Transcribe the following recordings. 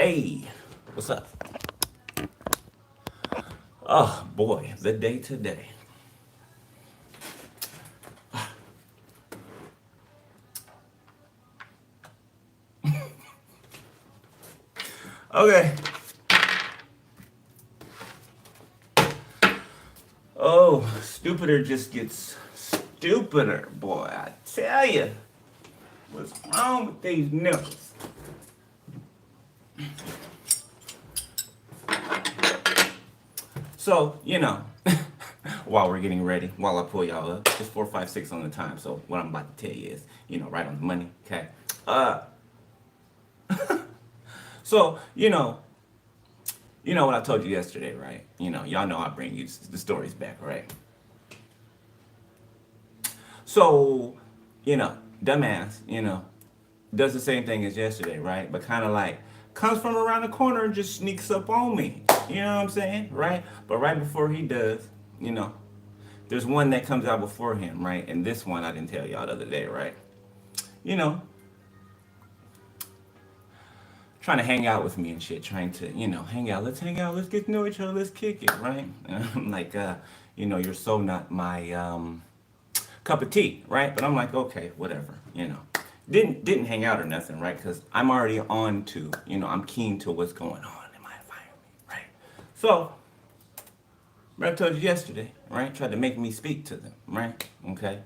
Hey, what's up? Oh boy, the day today. Okay. Oh, stupider just gets stupider, boy. I tell you, what's wrong with these nipples? So, while we're getting ready, while I pull y'all up, it's 4:56 on the time. So what I'm about to tell you is, right on the money. Okay. Uh. So what I told you yesterday, right? Y'all know I bring you the stories back, right? So, dumbass, does the same thing as yesterday, right? But kind of like comes from around the corner and just sneaks up on me. You know what I'm saying, right? But right before he does, you know, there's one that comes out before him, right? And this one I didn't tell y'all the other day, right? You know, trying to hang out with me and shit, trying to, hang out, let's get to know each other, let's kick it, right? And I'm like, you're so not my cup of tea, right? But I'm like, okay, whatever. Didn't hang out or nothing, right? Because I'm already on to, I'm keen to what's going on in my environment, right? So, what I told you yesterday, right? Tried to make me speak to them, right? Okay.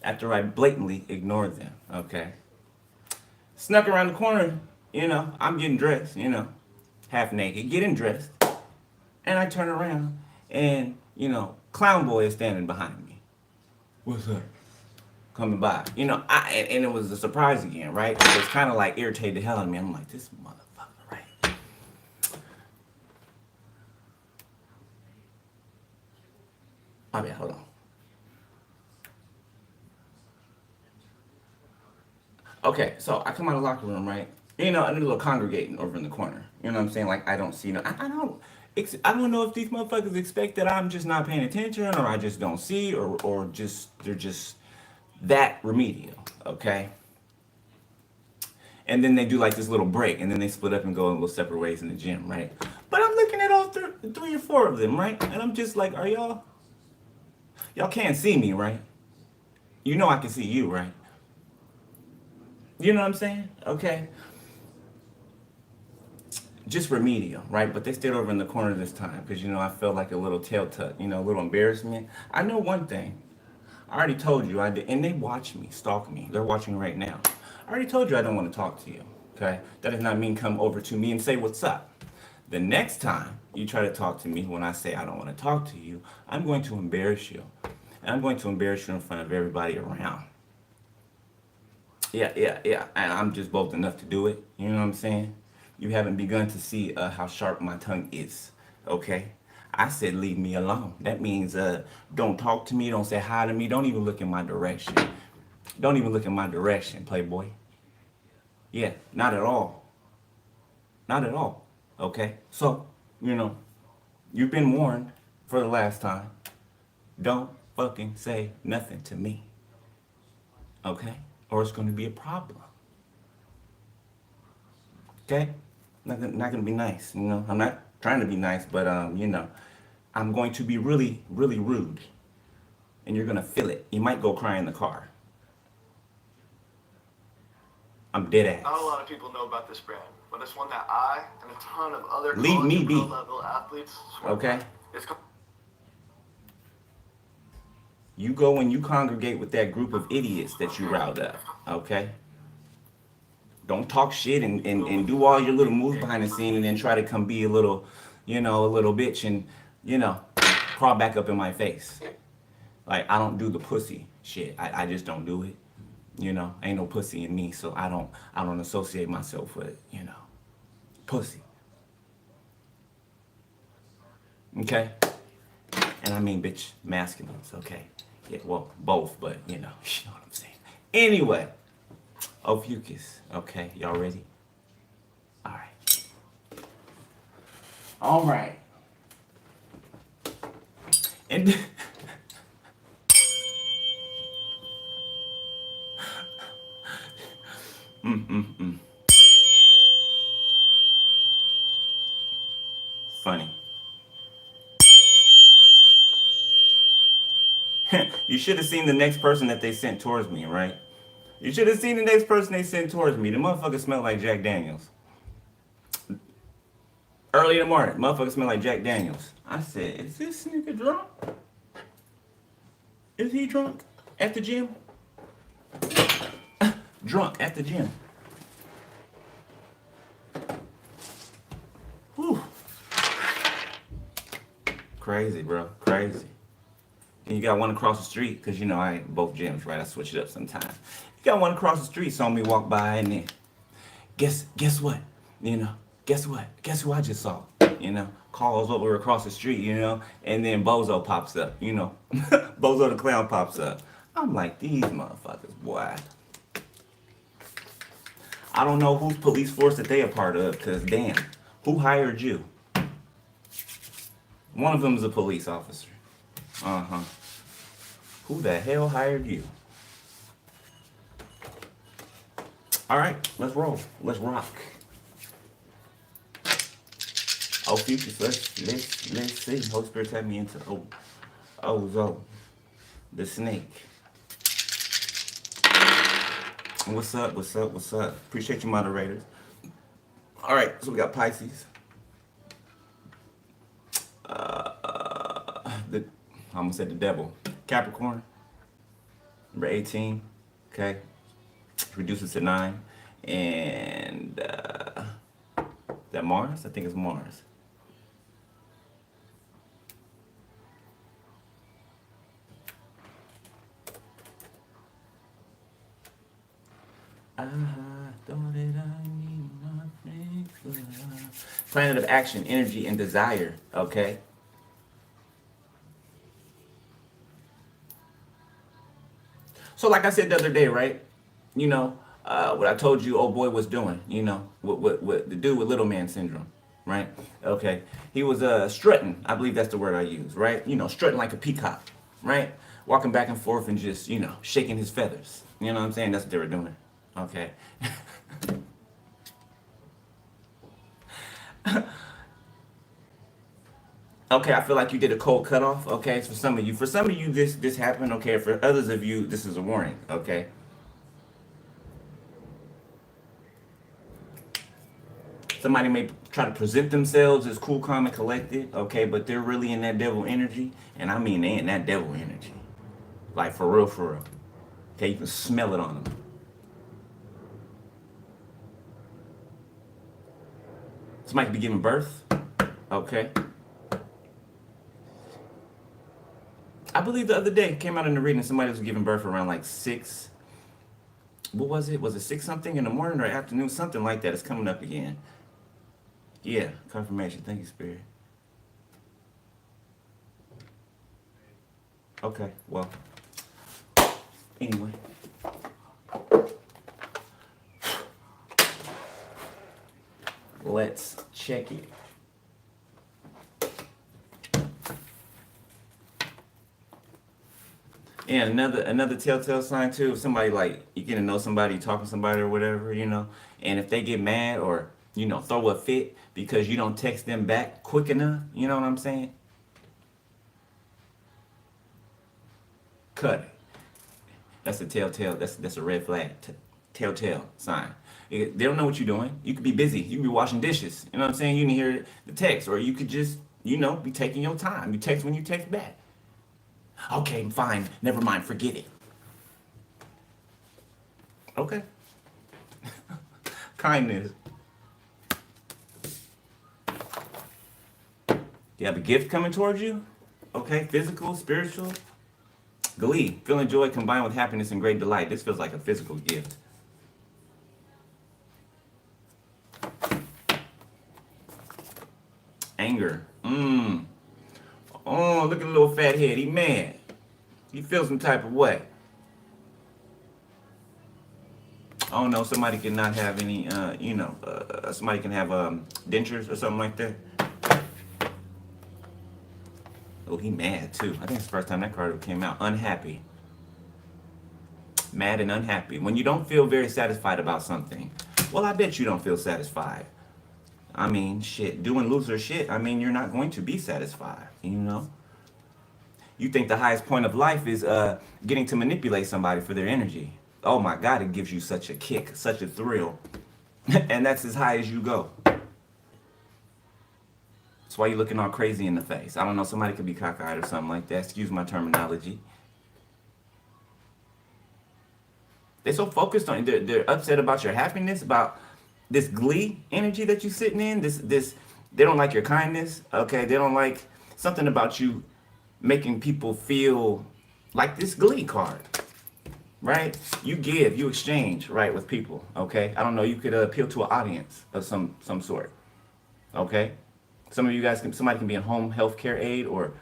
After I blatantly ignored them, okay. Snuck around the corner, I'm getting dressed, half naked, getting dressed. And I turn around and, Clown Boy is standing behind me. What's up? Coming by. And it was a surprise again, right? It was kind of like irritated the hell out of me. I'm like, this motherfucker, right? Oh, yeah, hold on. Okay, so I come out of the locker room, right? And a little congregating over in the corner. You know what I'm saying? Like, I don't see no, I don't. I don't know if these motherfuckers expect that I'm just not paying attention, or I just don't see, or just they're just that remedial, okay? And then they do like this little break, and then they split up and go in little separate ways in the gym, right? But I'm looking at all three or four of them, right? And I'm just like, are y'all can't see me, right? You know I can see you, right? You know what I'm saying? Okay. Just remedial, right? But they stayed over in the corner this time because, I felt like a little tail tuck, a little embarrassment. I know one thing. I already told you I did, and they watch me, stalk me. They're watching right now. I already told you I don't want to talk to you, okay? That does not mean come over to me and say what's up. The next time you try to talk to me when I say I don't want to talk to you, I'm going to embarrass you. And I'm going to embarrass you in front of everybody around. Yeah. And I'm just bold enough to do it. You know what I'm saying? You haven't begun to see how sharp my tongue is. Okay? I said leave me alone. That means don't talk to me, don't say hi to me, don't even look in my direction. Don't even look in my direction, playboy. Yeah, not at all. Not at all. Okay? So, you've been warned for the last time. Don't fucking say nothing to me. Okay? Or it's going to be a problem. Okay? Not gonna be nice, I'm not trying to be nice, but I'm going to be really, really rude. And you're gonna feel it. You might go cry in the car. I'm dead ass. Not a lot of people know about this brand, but it's one that I and a ton of other Leave college me and pro be. level athletes swear Okay? by. It's You go and you congregate with that group of idiots that you riled up. Okay? Don't talk shit and do all your little moves behind the scene and then try to come be a little, a little bitch and, crawl back up in my face. Like, I don't do the pussy shit. I just don't do it. Ain't no pussy in me, so I don't associate myself with, pussy. Okay? And I mean bitch masculines, okay? Yeah, well, both, but you know what I'm saying. Anyway, Ophiuchus, okay, y'all ready? Alright. Alright. And funny. You should have seen the next person that they sent towards me, right? You should have seen the next person they sent towards me. The motherfucker smelled like Jack Daniels. Early in the morning, motherfucker smelled like Jack Daniels. I said, is this nigga drunk? Is he drunk at the gym? Drunk at the gym. Whew. Crazy, bro. Crazy. And you got one across the street, because you know I ain't both gyms, right? I switch it up sometimes. You got one across the street, saw me walk by, and then guess what? You know, guess what? Guess who I just saw? You know, calls over across the street, you know, and then Bozo pops up, you know. Bozo the clown pops up. I'm like, these motherfuckers, boy. I don't know whose police force that they a part of, because damn, who hired you? One of them is a police officer. Uh-huh. Who the hell hired you? All right, let's roll. Let's rock. Ophiuchus, let's see. Holy Spirit tapped me into Ozo, the snake. What's up? What's up? What's up? Appreciate you, moderators. All right, so we got Pisces. I almost said the devil. Capricorn, number 18. Okay, reduces to 9, and that Mars? I think it's Mars. I thought that I need nothing for love. Planet of action, energy, and desire. Okay. So like I said the other day, right? You know, what I told you old boy was doing, you know, with the dude with little man syndrome, right? Okay. He was strutting, I believe that's the word I use, right? You know, strutting like a peacock, right? Walking back and forth and just, you know, shaking his feathers. You know what I'm saying? That's what they were doing. Okay. Okay, I feel like you did a cold cutoff. Okay, for some of you, this happened. Okay, for others of you, this is a warning. Okay. Somebody may try to present themselves as cool, calm, and collected. Okay, but they're really in that devil energy, and I mean they in that devil energy, like for real, for real. Okay, you can smell it on them. Somebody could be giving birth. Okay. I believe the other day came out in the reading somebody was giving birth around like 6. What was it? Was it 6 something in the morning or afternoon? Something like that. It's coming up again. Yeah, confirmation. Thank you, Spirit. Okay, well. Anyway. Let's check it. And another telltale sign too, if somebody like you get to know somebody, talking to somebody or whatever, you know, and if they get mad or, you know, throw a fit because you don't text them back quick enough, you know what I'm saying? Cut it. That's a telltale, that's a red flag, telltale sign. They don't know what you're doing. You could be busy. You could be washing dishes. You know what I'm saying? You didn't hear the text, or you could just, you know, be taking your time. You text when you text back. Okay, fine. Never mind. Forget it. Okay. Kindness. You have a gift coming towards you? Okay, physical, spiritual. Glee, feeling joy combined with happiness and great delight. This feels like a physical gift. Anger. Oh, look at the little fat head. He mad. He feels some type of way. Oh no, somebody cannot have any, you know, somebody can have dentures or something like that. Oh, he mad too. I think it's the first time that card came out. Unhappy. Mad and unhappy. When you don't feel very satisfied about something. Well, I bet you don't feel satisfied. I mean, shit, doing loser shit, I mean, you're not going to be satisfied, you know? You think the highest point of life is getting to manipulate somebody for their energy. Oh my God, it gives you such a kick, such a thrill. And that's as high as you go. That's why you're looking all crazy in the face. I don't know, somebody could be cockeyed or something like that. Excuse my terminology. They're so focused on, they're upset about your happiness, about this glee energy that you're sitting in. They don't like your kindness. Okay, they don't like something about you making people feel like this glee card, right? You give, you exchange, right, with people. Okay, I don't know. You could appeal to an audience of some sort. Okay, some of you guys somebody can be in home health care aid or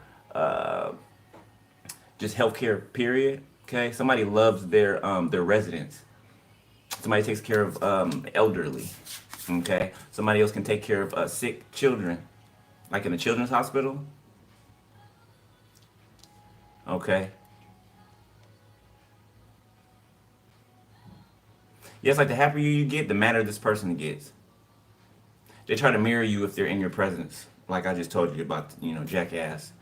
just healthcare period. Okay, somebody loves their residents. Somebody takes care of elderly. Okay, somebody else can take care of sick children, like in a children's hospital. Okay. Yes, like the happier you get, the madder this person gets. They try to mirror you if they're in your presence, like I just told you about, jackass.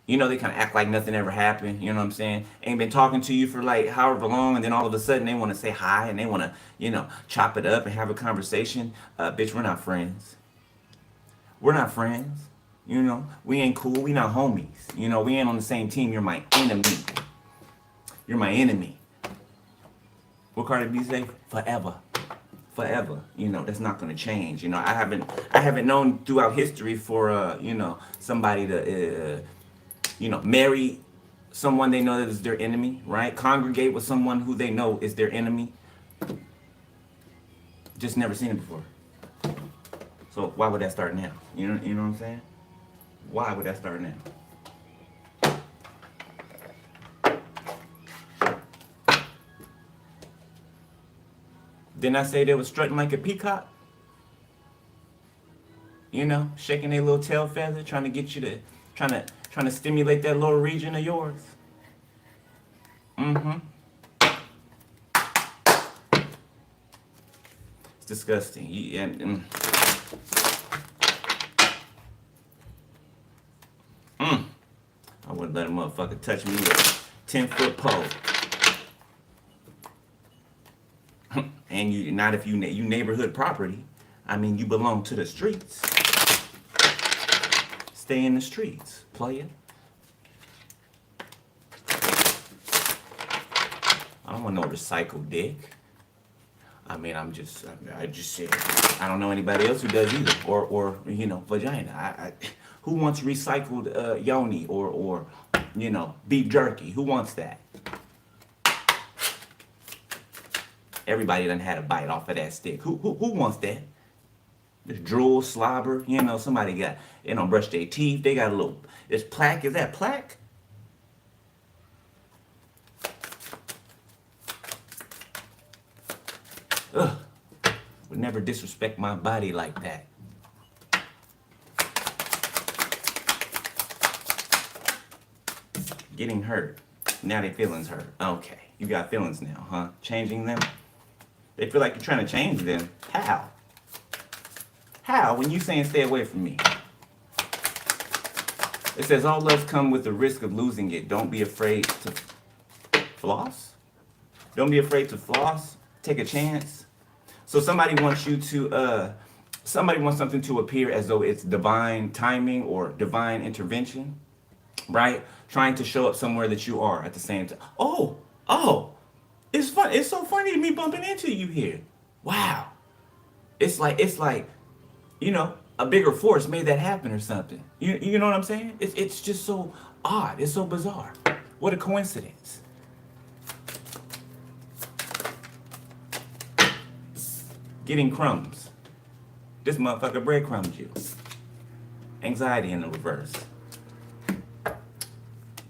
They kind of act like nothing ever happened. You know what I'm saying? Ain't been talking to you for like however long, and then all of a sudden they want to say hi and they want to, chop it up and have a conversation. Bitch, we're not friends. We're not friends. We ain't cool. We not homies. We ain't on the same team. You're my enemy. You're my enemy. What Cardi B say? Forever. Forever. That's not gonna change. I haven't known throughout history for somebody to marry someone they know that is their enemy, right? Congregate with someone who they know is their enemy. Just never seen it before. So why would that start now? You know what I'm saying? Why would that start now? Didn't I say they was strutting like a peacock? Shaking their little tail feather, trying to get you to, trying to stimulate that lower region of yours. It's disgusting. I wouldn't let a motherfucker touch me with a 10-foot pole. And you not if you neighborhood property. I mean, you belong to the streets. Stay in the streets, player. I don't want no recycled dick. I mean, I just said, I don't know anybody else who does either, or vagina. Who wants recycled yoni or beef jerky? Who wants that? Everybody done had a bite off of that stick. Who wants that? This drool, slobber, somebody got, brush their teeth. They got a little, this plaque, is that plaque? Ugh, would never disrespect my body like that. Getting hurt. Now their feelings hurt. Okay, you got feelings now, huh? Changing them? They feel like you're trying to change them. How? How? When you saying stay away from me? It says all loves come with the risk of losing it. Don't be afraid to floss. Don't be afraid to floss. Take a chance. So somebody wants you to, somebody wants something to appear as though it's divine timing or divine intervention, right? Trying to show up somewhere that you are at the same time. Oh, it's fun. It's so funny to me bumping into you here. Wow. It's like, a bigger force made that happen or something. You know what I'm saying? It's just so odd. It's so bizarre. What a coincidence. Getting crumbs. This motherfucker breadcrumbed you. Anxiety in the reverse.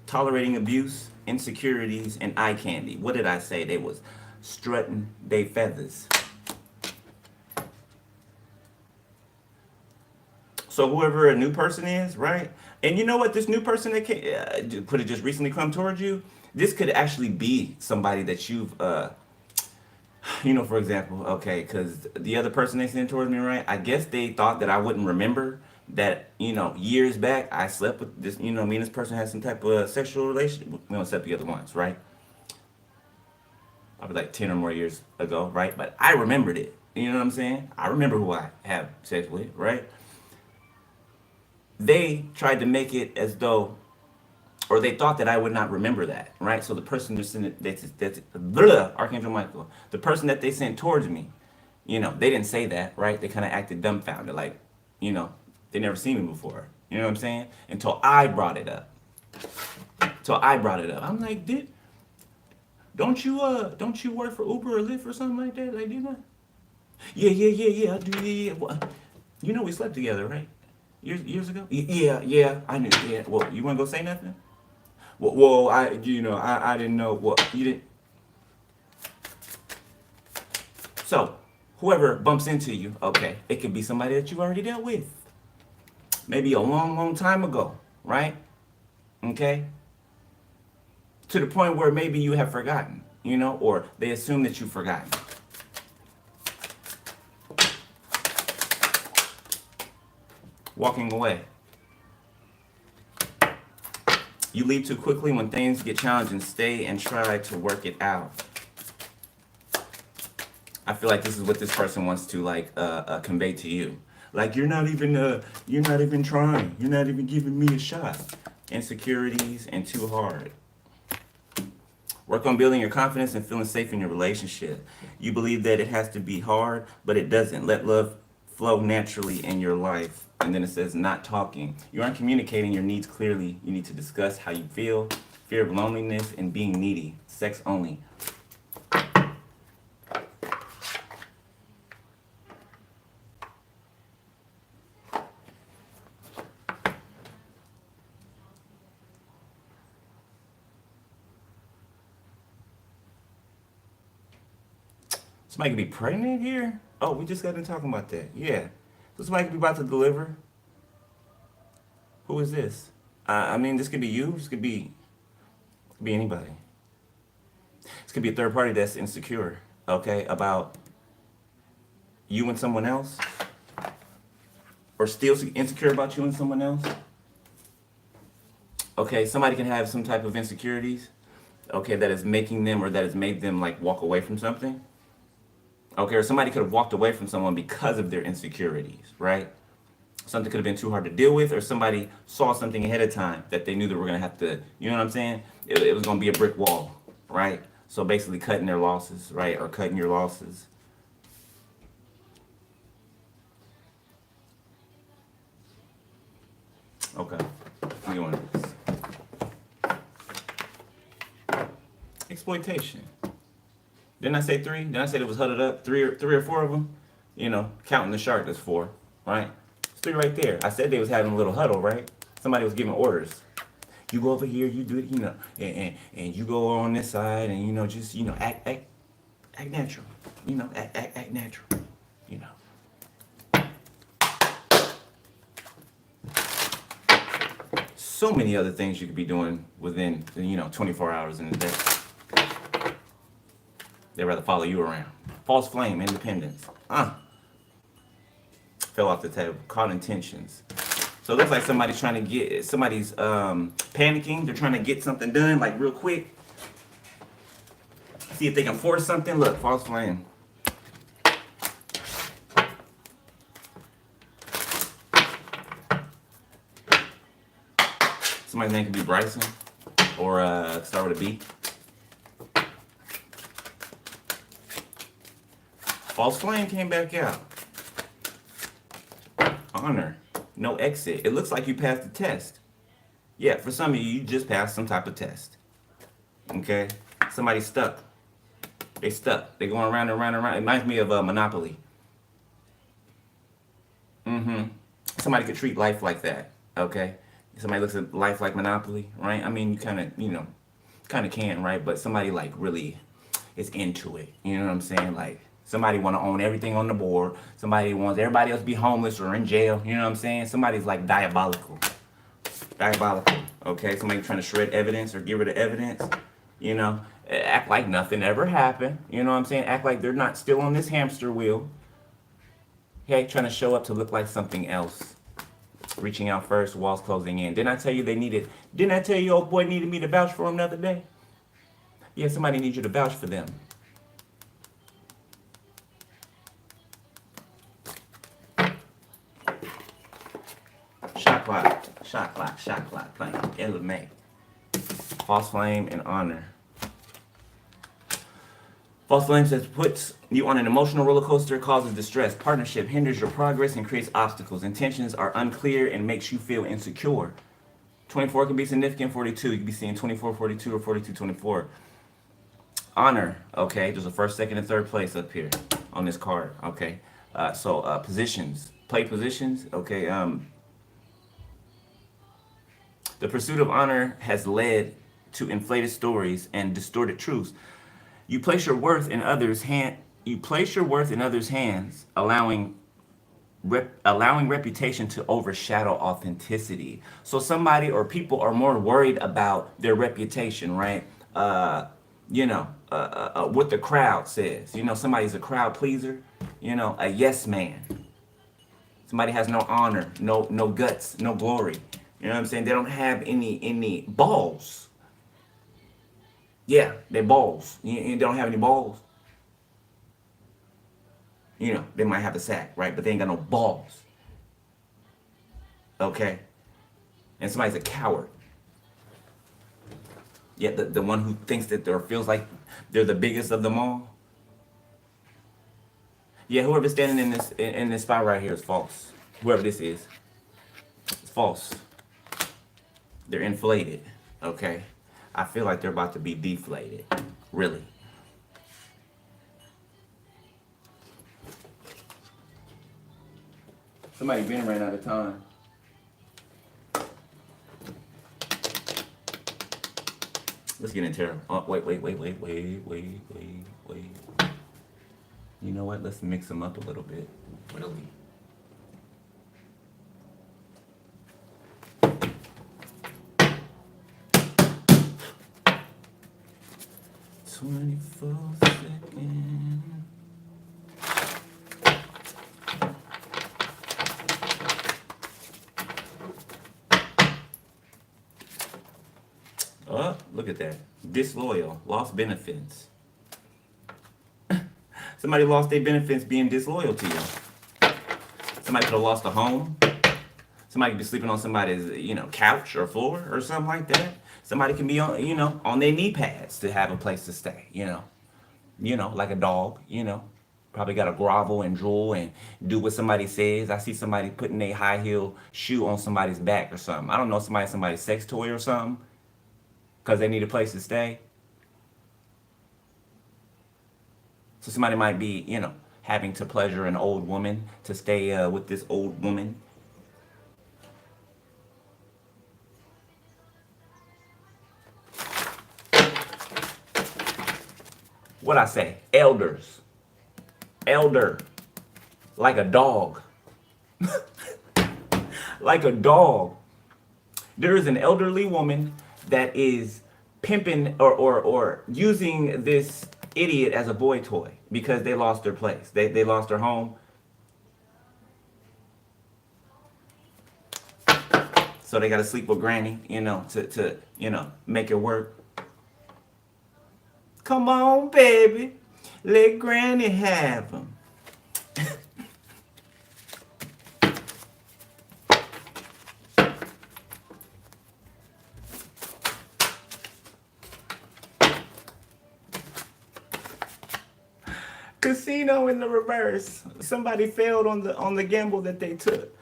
Tolerating abuse, insecurities, and eye candy. What did I say? They was strutting they feathers. So whoever a new person is, right? And you know what? This new person that could have just recently come towards you, this could actually be somebody that you know, for example, okay, because the other person they sent towards me, right? I guess they thought that I wouldn't remember that, you know, years back I slept with this, you know, me and this person had some type of sexual relationship. We don't slept together once, right? Probably like 10 or more years ago, right? But I remembered it. You know what I'm saying? I remember who I have sex with, right? They tried to make it as though, or they thought that I would not remember that, right? So the person who sent it, that's Archangel Michael, the person that they sent towards me, you know, they didn't say that, right? They kind of acted dumbfounded, like, you know, they never seen me before. You know what I'm saying? Until I brought it up. I'm like, don't you work for Uber or Lyft or something like that? Like, do you know? Yeah, I do, yeah. Well, you know we slept together, right? Years ago? Yeah, I knew. Yeah. Well, you wanna go say nothing? Well, I didn't know. Well, you didn't. So, whoever bumps into you, okay, it could be somebody that you already dealt with. Maybe a long, long time ago, right? Okay? To the point where maybe you have forgotten, you know, or they assume that you've forgotten. Walking away. You leave too quickly when things get challenging. Stay and try to work it out. I feel like this is what this person wants to like convey to you. Like you're not even trying. You're not even giving me a shot. Insecurities and too hard. Work on building your confidence and feeling safe in your relationship. You believe that it has to be hard, but it doesn't. Let love flow naturally in your life. And then it says not talking. You aren't communicating your needs clearly. You need to discuss how you feel, fear of loneliness, and being needy. Sex only. Somebody could be pregnant here? Oh, we just got done talking about that. Yeah. So somebody could be about to deliver. Who is this? I mean, this could be you. This could be anybody. This could be a third party that's insecure, okay, about you and someone else. Or still insecure about you and someone else. Okay, somebody can have some type of insecurities, okay, that is making them or that has made them like walk away from something. Okay, or somebody could have walked away from someone because of their insecurities, right? Something could have been too hard to deal with, or somebody saw something ahead of time that they knew that we're gonna have to, you know what I'm saying? It was gonna be a brick wall, right? So basically cutting their losses, right? Or cutting your losses. Okay, we going to this. Exploitation. Didn't I say three? Didn't I say it was huddled up? Three or four of them? You know, counting the shark, there's four, right? It's three right there. I said they was having a little huddle, right? Somebody was giving orders. You go over here, you do it, you know, and you go on this side, and you know, just act natural, you know, act natural, you know. So many other things you could be doing within 24 hours in a day. They'd rather follow you around. False flame, independence. Fell off the table. Caught intentions. So it looks like somebody's panicking. They're trying to get something done like real quick. See if they can force something. Look, false flame. Somebody's name could be Bryson or start with a B. False flame came back out. Honor. No exit. It looks like you passed the test. Yeah, for some of you, you just passed some type of test. Okay? Somebody's stuck. They stuck. They're going around and around and around. It reminds me of Monopoly. Somebody could treat life like that. Okay? Somebody looks at life like Monopoly, right? I mean, you kind of can, right? But somebody like really is into it. You know what I'm saying? Like, somebody want to own everything on the board. Somebody wants everybody else to be homeless or in jail. You know what I'm saying? Somebody's like diabolical. Diabolical. Okay? Somebody trying to shred evidence or get rid of evidence. You know? Act like nothing ever happened. You know what I'm saying? Act like they're not still on this hamster wheel. Okay, trying to show up to look like something else. Reaching out first, walls closing in. Didn't I tell you they needed? Didn't I tell you old boy needed me to vouch for him the other day? Yeah, somebody needs you to vouch for them. Shot clock, shot clock, shot clock, playing. Illicit. False flame and honor. False flame says puts you on an emotional roller coaster, causes distress. Partnership hinders your progress and creates obstacles. Intentions are unclear and makes you feel insecure. 24 can be significant. 42, you can be seeing 24, 42, or 42, 24. Honor, okay, there's a first, second, and third place up here on this card, okay. Positions, play positions, okay. The pursuit of honor has led to inflated stories and distorted truths. You place your worth in others' hands, allowing reputation to overshadow authenticity. So somebody or people are more worried about their reputation, right? What the crowd says. Somebody's a crowd pleaser, a yes man. Somebody has no honor, no guts, no glory. You know what I'm saying? They don't have any balls. Yeah, they're balls. They don't have any balls. They might have a sack, right? But they ain't got no balls. Okay? And somebody's a coward. Yeah, the one who thinks that or feels like they're the biggest of them all. Yeah, whoever's standing in this spot right here is false. Whoever this is, it's false. They're inflated, okay? I feel like they're about to be deflated, really. Somebody been ran out of time. Let's get into it. Oh, wait. You know what? Let's mix them up a little bit. Really. Seconds. Oh, look at that. Disloyal. Lost benefits. Somebody lost their benefits being disloyal to you. Somebody could have lost a home. Somebody could be sleeping on somebody's, couch or floor or something like that. Somebody can be on, on their knee pads to have a place to stay, like a dog, Probably got to grovel and drool and do what somebody says. I see somebody putting a high heel shoe on somebody's back or something. I don't know, somebody's sex toy or something because they need a place to stay. So somebody might be, having to pleasure an old woman to stay with this old woman. What I say? Elders. Elder. Like a dog. Like a dog. There is an elderly woman that is pimping or using this idiot as a boy toy because they lost their place. They lost their home. So they got to sleep with granny, to make it work. Come on, baby. Let granny have them. Casino in the reverse. Somebody failed on the gamble that they took.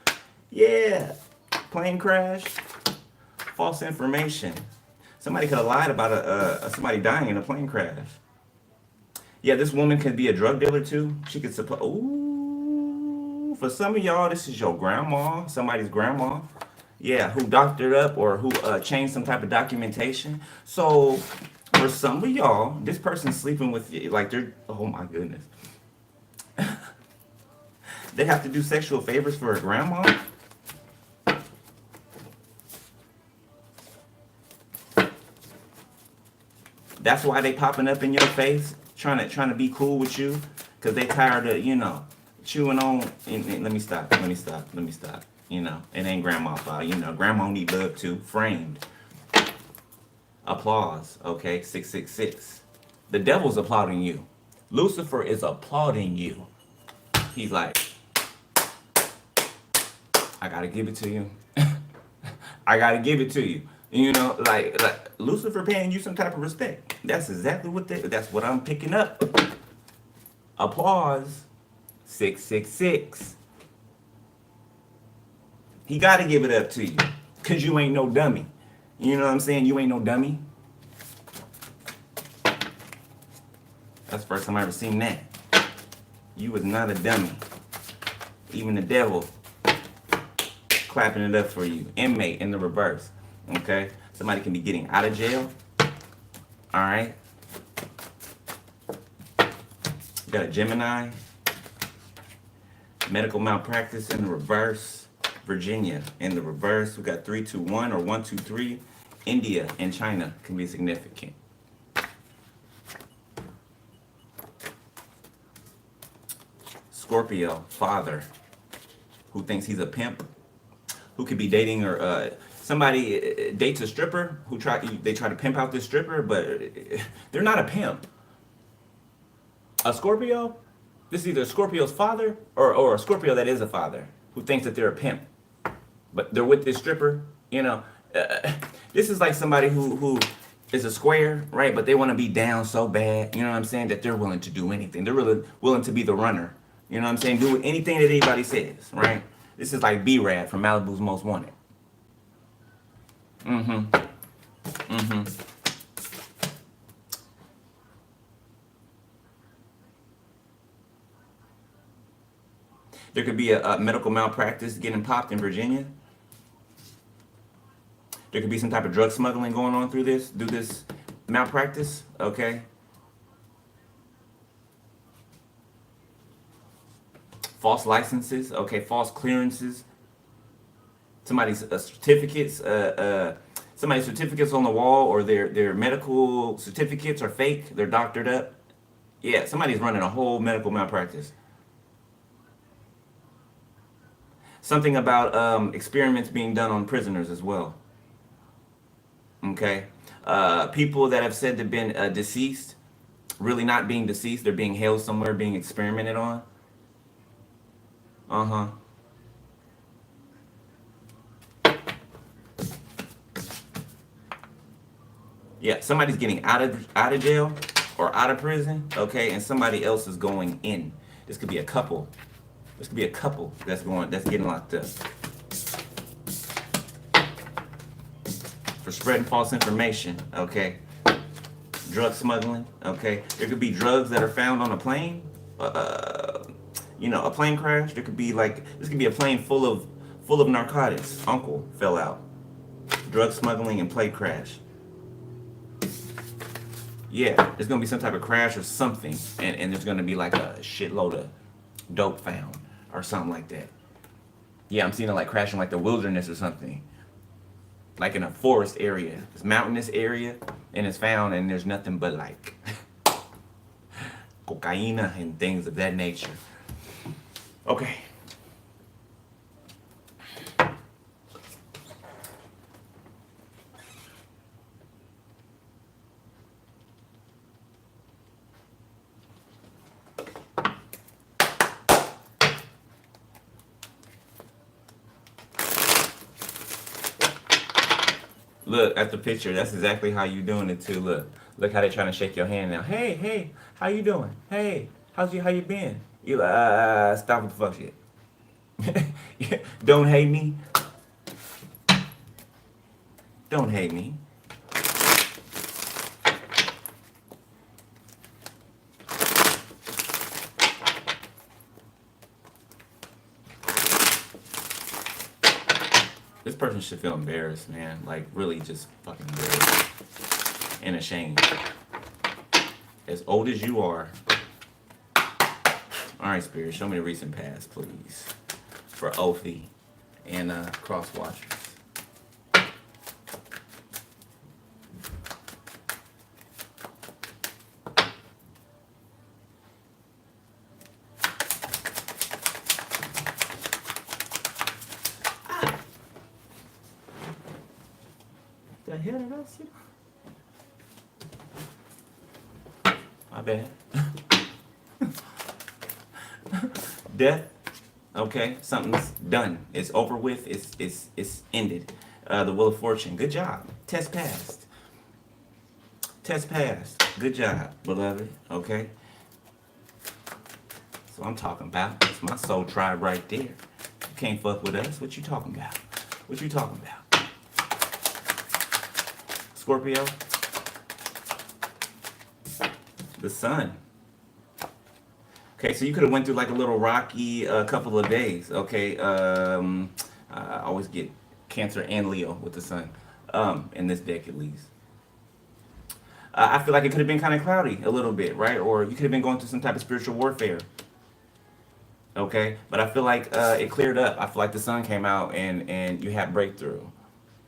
Yeah. Plane crash. False information. Somebody could have lied about somebody dying in a plane crash. Yeah, this woman could be a drug dealer too. She could supply. Ooh, for some of y'all, this is your grandma, somebody's grandma. Yeah, who doctored up or who changed some type of documentation. So for some of y'all, this person's sleeping with you, like they're. Oh my goodness. They have to do sexual favors for a grandma. That's why they popping up in your face, trying to be cool with you, cause they tired of, you know, chewing on. And let me stop. You know, it ain't grandma fault. You know, grandma need love too. Framed. Applause. Okay, 666. The devil's applauding you. Lucifer is applauding you. He's like, I gotta give it to you. I gotta give it to you. You know, like Lucifer paying you some type of respect. That's exactly that's what I'm picking up. Applause. 666. He gotta give it up to you. Cause you ain't no dummy. You know what I'm saying? You ain't no dummy. That's the first time I ever seen that. You was not a dummy. Even the devil clapping it up for you. Inmate in the reverse. Okay? Somebody can be getting out of jail. Alright? You got a Gemini. Medical malpractice in the reverse. Virginia in the reverse. We got 321 or 123. India and China can be significant. Scorpio, father, who thinks he's a pimp, who could be dating or somebody dates a stripper who try to pimp out this stripper, but they're not a pimp. A Scorpio, this is either Scorpio's father or a Scorpio that is a father who thinks that they're a pimp, but they're with this stripper. You know, this is like somebody who is a square, right? But they want to be down so bad, you know what I'm saying, that they're willing to do anything. They're really willing to be the runner. You know what I'm saying? Do anything that anybody says, right? This is like B-Rad from Malibu's Most Wanted. There could be a medical malpractice getting popped in Virginia. There could be some type of drug smuggling going on through this malpractice, okay? False licenses, okay, false clearances. Somebody's certificates, somebody's certificates on the wall, or their medical certificates are fake. They're doctored up. Yeah, somebody's running a whole medical malpractice. Something about experiments being done on prisoners as well. Okay, people that have said they've been deceased, really not being deceased. They're being held somewhere, being experimented on. Yeah, somebody's getting out of jail or out of prison, okay, and somebody else is going in. This could be a couple. This could be a couple that's getting locked up for spreading false information, okay? Drug smuggling, okay? There could be drugs that are found on a plane. You know, a plane crash. There could be this could be a plane full of narcotics. Uncle fell out. Drug smuggling and plane crash. Yeah, there's gonna be some type of crash or something, and there's gonna be like a shitload of dope found or something like that. Yeah, I'm seeing it like crashing like the wilderness or something, like in a forest area, this mountainous area, and it's found, and there's nothing but like cocaine and things of that nature. Okay. Look at the picture. That's exactly how you doing it too. Look how they trying to shake your hand now. Hey, how you doing? Hey, how you been? You like, stop with the fuck shit. Don't hate me. Don't hate me. This person should feel embarrassed, man. Like, really just fucking embarrassed and ashamed. As old as you are. Alright, Spirit, show me the recent past, please. For Ophi and cross watchers. The hell did I see? My bad. Death. Okay, something's done. It's over with. It's ended. The Wheel of Fortune. Good job. Test passed. Test passed. Good job, beloved. Okay. So I'm talking about. It's my soul tribe right there. You can't fuck with us. What you talking about? What you talking about? Scorpio. The sun. Okay, so you could have went through like a little rocky couple of days. Okay, I always get Cancer and Leo with the sun in this deck at least. I feel like it could have been kind of cloudy a little bit, right? Or you could have been going through some type of spiritual warfare. Okay, but I feel like it cleared up. I feel like the sun came out and you had breakthrough.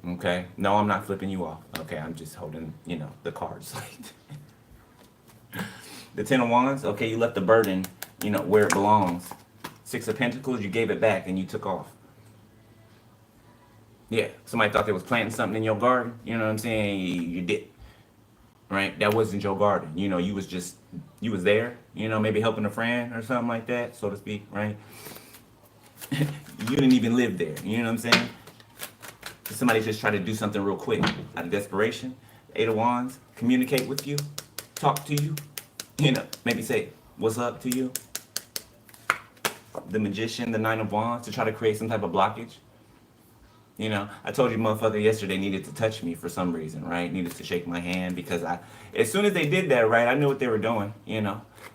Okay, no, I'm not flipping you off. Okay, I'm just holding, the cards. The Ten of Wands. Okay, you left the burden, where it belongs. Six of Pentacles, you gave it back and you took off. Yeah, somebody thought they was planting something in your garden. You know what I'm saying? You did. Right? That wasn't your garden. You was there, maybe helping a friend or something like that, so to speak, right? You didn't even live there. You know what I'm saying? Somebody just tried to do something real quick out of desperation. Eight of Wands, communicate with you, talk to you, maybe say, what's up to you? The Magician, the Nine of Wands, to try to create some type of blockage. I told you motherfucker yesterday needed to touch me for some reason, right? Needed to shake my hand because as soon as they did that, right, I knew what they were doing,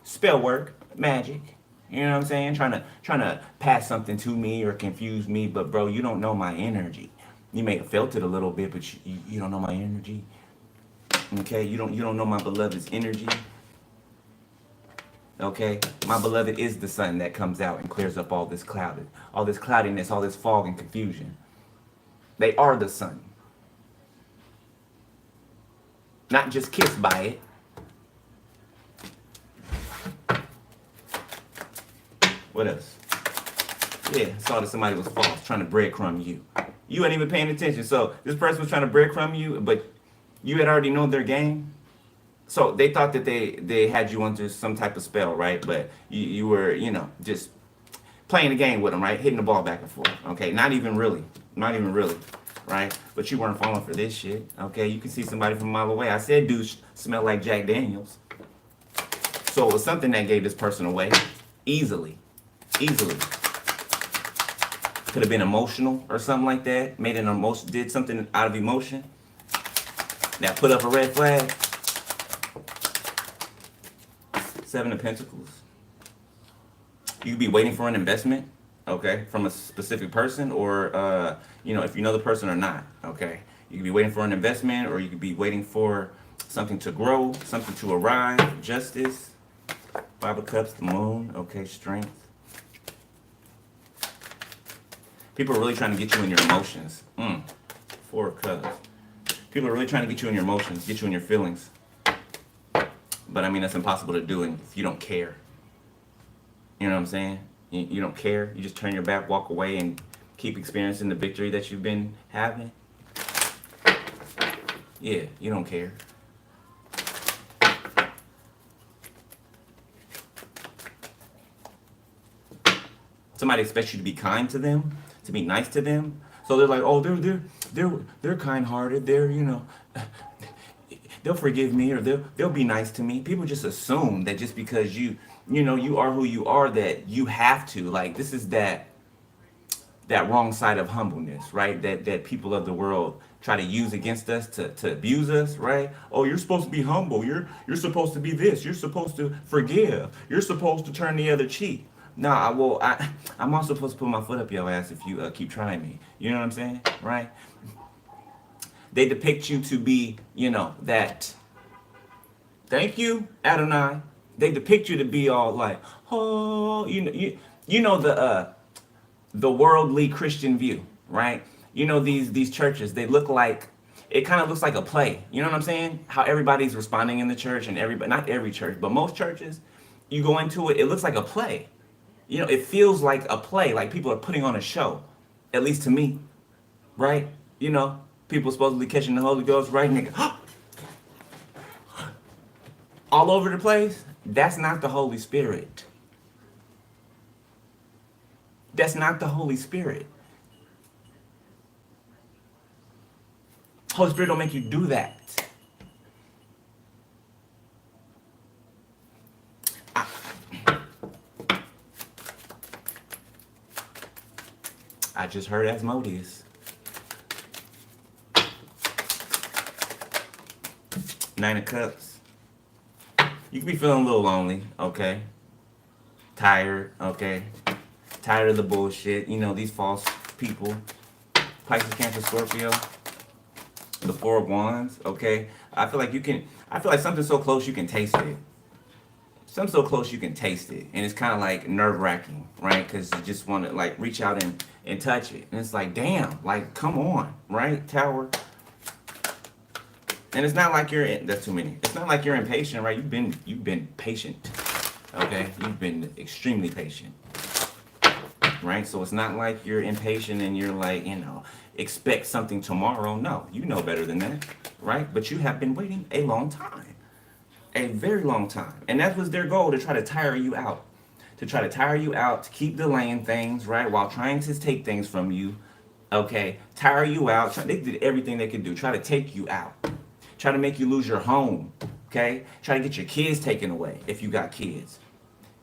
Spell work, magic, you know what I'm saying? Trying to pass something to me or confuse me, but bro, you don't know my energy. You may have felt it a little bit, but you don't know my energy. Okay, you don't know my beloved's energy. Okay, my beloved is the sun that comes out and clears up all this cloudiness, all this fog and confusion. They are the sun. Not just kissed by it. What else? Yeah, saw that somebody was false, trying to breadcrumb you. You weren't even paying attention. So this person was trying to breadcrumb you, but you had already known their game. So they thought that they had you under some type of spell, right? But you were, just playing the game with them, right? Hitting the ball back and forth. Okay, not even really, right? But you weren't falling for this shit. Okay, you can see somebody from a mile away. I said douche smell like Jack Daniels. So it was something that gave this person away easily. Could have been emotional or something like that. Did something out of emotion that put up a red flag. Seven of Pentacles. You could be waiting for an investment, okay, from a specific person, or if you know the person or not, okay. You could be waiting for an investment, or you could be waiting for something to grow, something to arrive. Justice. Five of Cups, the Moon, okay, Strength. People are really trying to get you in your emotions. Four of Cups. People are really trying to get you in your emotions, get you in your feelings. But I mean, that's impossible to do if you don't care. You know what I'm saying? You don't care. You just turn your back, walk away, and keep experiencing the victory that you've been having. Yeah, you don't care. Somebody expects you to be kind to them, to be nice to them. So they're like, oh, they're kind-hearted. They're, they'll forgive me, or they'll be nice to me. People just assume that just because you are who you are, that you have to. Like, this is that wrong side of humbleness, right? That people of the world try to use against us to abuse us, right? Oh, you're supposed to be humble. You're supposed to be this. You're supposed to forgive. You're supposed to turn the other cheek. Nah, I'm also supposed to put my foot up your ass if you keep trying me. You know what I'm saying, right? They depict you to be, that. Thank you, Adonai. They depict you to be all like, oh, the worldly Christian view, right? These churches, they look like, it kind of looks like a play. You know what I'm saying? How everybody's responding in the church, and everybody, not every church, but most churches, you go into it, it looks like a play. It feels like a play, like people are putting on a show, at least to me, right? People supposedly catching the Holy Ghost, right, nigga? All over the place. That's not the Holy Spirit. That's not the Holy Spirit. Holy Spirit don't make you do that. I just heard Asmodeus. Nine of Cups. You can be feeling a little lonely, okay? Tired, okay? Tired of the bullshit. You know, these false people. Pisces, Cancer, Scorpio. The Four of Wands, okay? I feel like something so close you can taste it. Something so close you can taste it. And it's kind of like nerve-wracking, right? Because you just want to like reach out and touch it. And it's like, damn, like, come on, right? Tower. And it's not like that's too many. It's not like you're impatient, right? You've been patient, okay? You've been extremely patient, right? So it's not like you're impatient and you're like, you know, expect something tomorrow. No, you know better than that, right? But you have been waiting a long time, a very long time. And that was their goal, to try to tire you out, to keep delaying things, right? While trying to take things from you, okay? Tire you out. They did everything they could do, try to take you out. Try to make you lose your home, okay? Try to get your kids taken away if you got kids,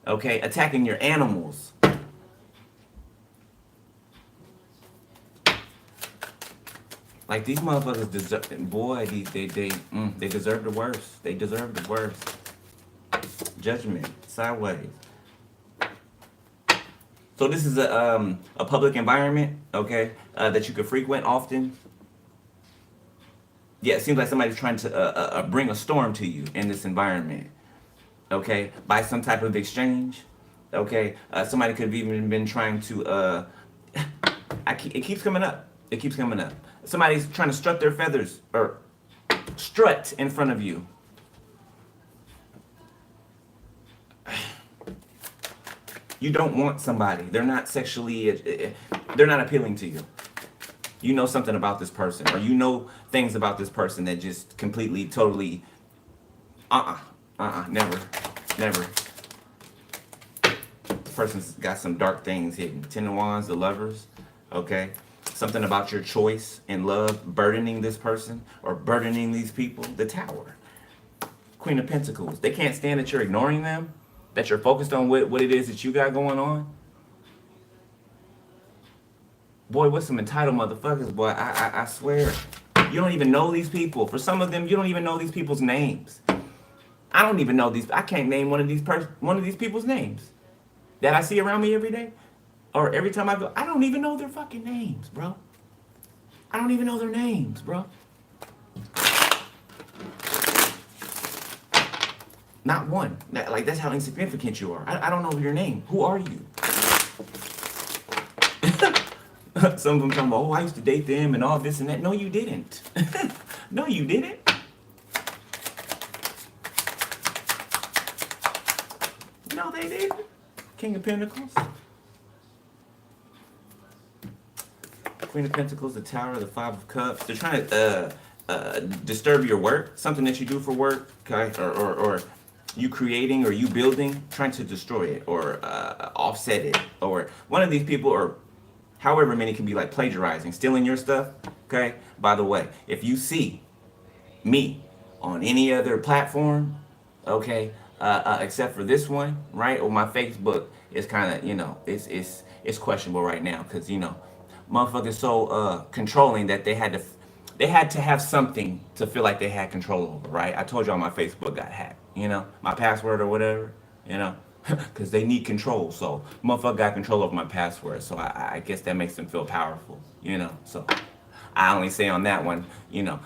okay? Attacking your animals. Like, these motherfuckers deserve, boy, they deserve the worst. They deserve the worst. Judgment, sideways. So this is a public environment, okay, that you could frequent often. Yeah, it seems like somebody's trying to bring a storm to you in this environment, okay, by some type of exchange, okay. Somebody could have even been trying to, it keeps coming up. It keeps coming up. Somebody's trying to strut their feathers, or strut in front of you. You don't want somebody. They're not sexually, they're not appealing to you. You know something about this person, or you know things about this person that just completely, totally, never. This person's got some dark things hidden. Ten of Wands, the Lovers, okay? Something about your choice in love burdening this person, or burdening these people. The Tower. Queen of Pentacles. They can't stand that you're ignoring them, that you're focused on what it is that you got going on. Boy, what's some entitled motherfuckers, boy. I swear. You don't even know these people. For some of them, you don't even know these people's names. I don't even know these. I can't name one of these people's names that I see around me every day, or every time I go. I don't even know their fucking names, bro. I don't even know their names, bro. Not one. Like, that's how insignificant you are. I don't know your name. Who are you? Some of them talking about, oh, I used to date them and all this and that. No, you didn't. No, you didn't. No, they didn't. King of Pentacles. Queen of Pentacles, the Tower, the Five of Cups. They're trying to disturb your work, something that you do for work, okay? Or you creating or you building, trying to destroy it or offset it. Or one of these people, or however many, can be like plagiarizing, stealing your stuff, okay? By the way, if you see me on any other platform, okay, except for this one, right, or my Facebook, is kind of, you know, it's questionable right now, because, you know, motherfuckers so controlling that they had to have something to feel like they had control over, right? I told y'all my Facebook got hacked, you know, my password or whatever, you know. Because they need control, so motherfucker got control over my password, so I guess that makes them feel powerful, you know. So I only say on that one, you know,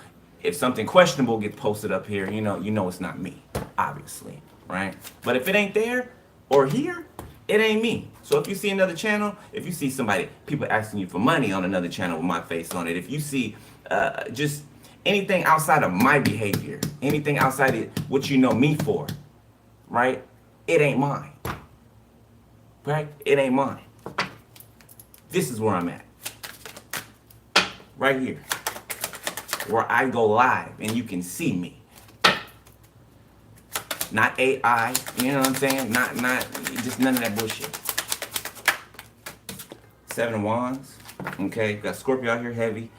if something questionable gets posted up here, you know it's not me, obviously, right? But if it ain't there or here, it ain't me. So if you see another channel, if you see people asking you for money on another channel with my face on it, if you see just anything outside of my behavior, anything outside of what you know me for, right? It ain't mine, right? It ain't mine. This is where I'm at, right here. where I go live and you can see me. Not AI, you know what I'm saying? Not just none of that bullshit. 7 of Wands, okay? Got Scorpio out here heavy.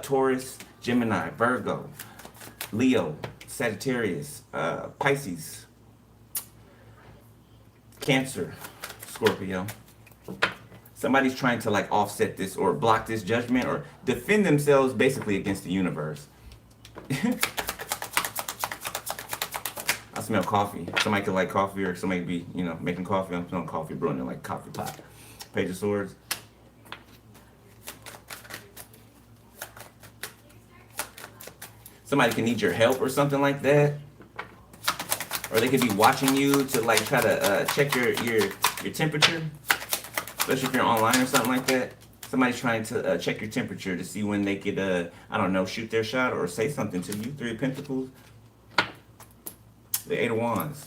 Taurus, Gemini, Virgo, Leo, Sagittarius, Pisces, Cancer, Scorpio. Somebody's trying to like offset this or block this judgment or defend themselves basically against the universe. I smell coffee. Somebody could like coffee or somebody could be, you know, making coffee. I'm smelling coffee brewing in like coffee pot. Page of Swords. Somebody can need your help or something like that. Or they could be watching you to like try to check your temperature. Especially if you're online or something like that. Somebody's trying to check your temperature to see when they could, I don't know, shoot their shot or say something to you. 3 of Pentacles. The 8 of Wands.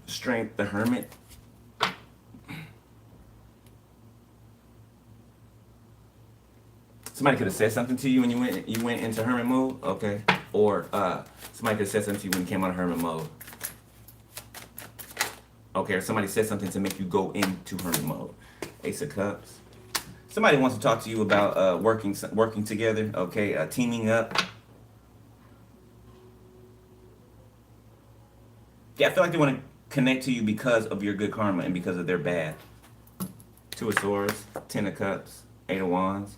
Strength, the Hermit. Somebody could have said something to you when you went into hermit mode, okay? Or somebody could have said something to you when you came out of hermit mode. Okay, or somebody said something to make you go into hermit mode. Ace of Cups. Somebody wants to talk to you about working together, okay? Teaming up. Yeah, I feel like they want to connect to you because of your good karma and because of their bad. 2 of Swords, 10 of Cups, 8 of Wands.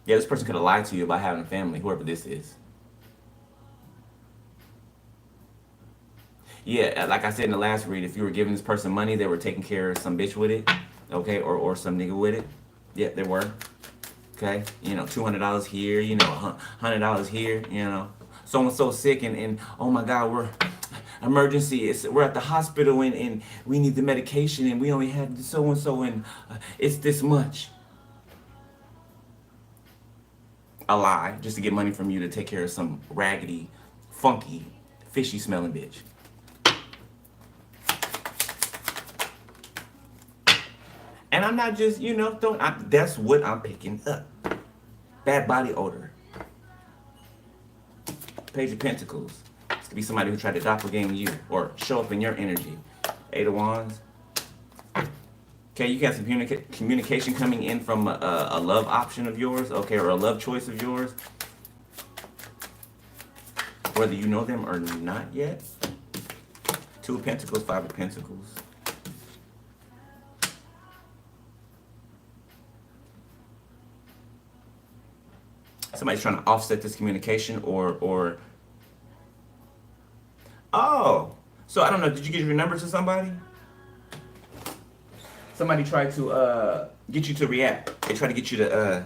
Yeah, this person could have lied to you about having a family, whoever this is. Yeah, like I said in the last read, if you were giving this person money, they were taking care of some bitch with it, okay, or some nigga with it. Yeah, they were. Okay, you know, $200 here, you know, $100 here, you know. Someone's so sick and oh my God, we're emergency. We're at the hospital and we need the medication and we only have so and so and it's this much. A lie, just to get money from you to take care of some raggedy, funky, fishy smelling bitch. And I'm not just, you know, that's what I'm picking up. Bad body odor. Page of Pentacles. This could be somebody who tried to doppelganger you or show up in your energy. 8 of Wands. Okay, you got some communication coming in from a love option of yours, okay, or a love choice of yours. Whether you know them or not yet. 2 of Pentacles, 5 of Pentacles. Somebody's trying to offset this communication or oh, so I don't know, did you give your number to somebody? Somebody tried to get you to react. They tried to get you to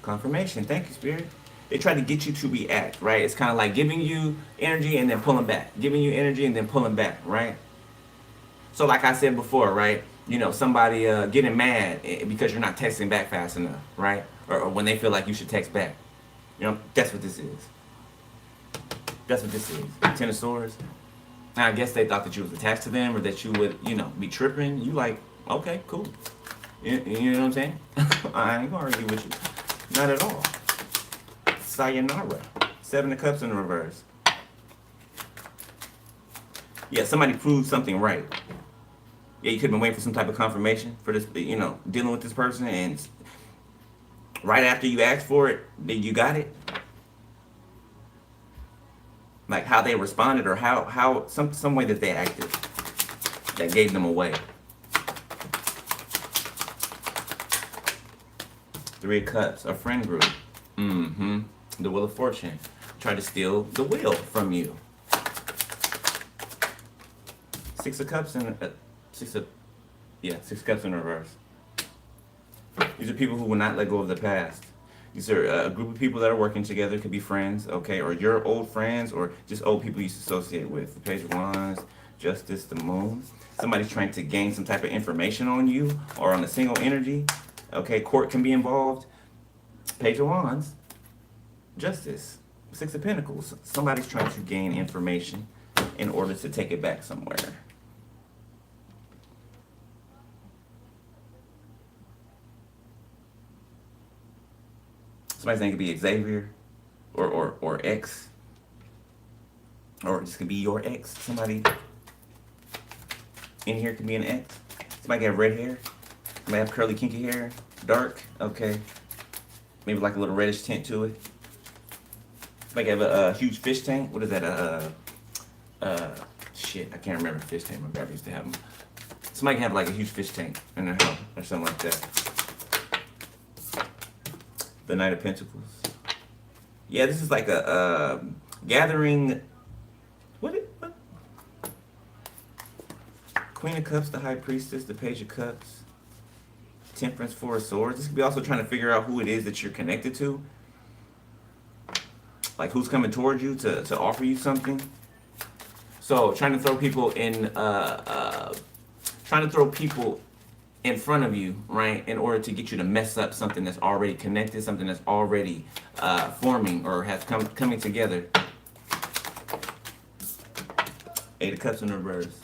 confirmation. Thank you, Spirit. They tried to get you to react, right? It's kind of like giving you energy and then pulling back. Giving you energy and then pulling back, right? So like I said before, right? You know, somebody getting mad because you're not texting back fast enough, right? Or when they feel like you should text back. You know, that's what this is. That's what this is. 10 of Swords. Now, I guess they thought that you was attached to them or that you would, you know, be tripping. You like, okay, cool. You know what I'm saying? I ain't gonna argue with you. Not at all. Sayonara. 7 of Cups in the reverse. Yeah, somebody proved something right. Yeah, you could have been waiting for some type of confirmation for this, you know, dealing with this person, and right after you asked for it, then you got it. Like how they responded or how some way that they acted that gave them away. 3 of Cups, a friend group. The Wheel of Fortune. Try to steal the wheel from you. 6 of Cups and 6 Cups in reverse. These are people who will not let go of the past. These are a group of people that are working together. Could be friends, okay, or your old friends, or just old people you used to associate with. The Page of Wands, Justice, the Moon. Somebody's trying to gain some type of information on you or on a single energy. Okay, court can be involved. Page of Wands, Justice, 6 of Pentacles. Somebody's trying to gain information in order to take it back somewhere. Somebody's name could be Xavier. or ex, or this could be your ex. Somebody in here could be an ex. Somebody have red hair. Somebody have curly, kinky hair. Dark. Okay. Maybe like a little reddish tint to it. Somebody have a huge fish tank. What is that? Shit. I can't remember fish tank. My grandpa used to have them. Somebody can have like a huge fish tank in their house or something like that. The Knight of Pentacles. Yeah, this is like a gathering. What? Queen of Cups, the High Priestess, the Page of Cups, Temperance, Four of Swords. This could be also trying to figure out who it is that you're connected to. Like who's coming towards you to offer you something. So trying to throw people in, in front of you, right, in order to get you to mess up something that's already connected, something that's already forming or has coming together. Eight of Cups in reverse.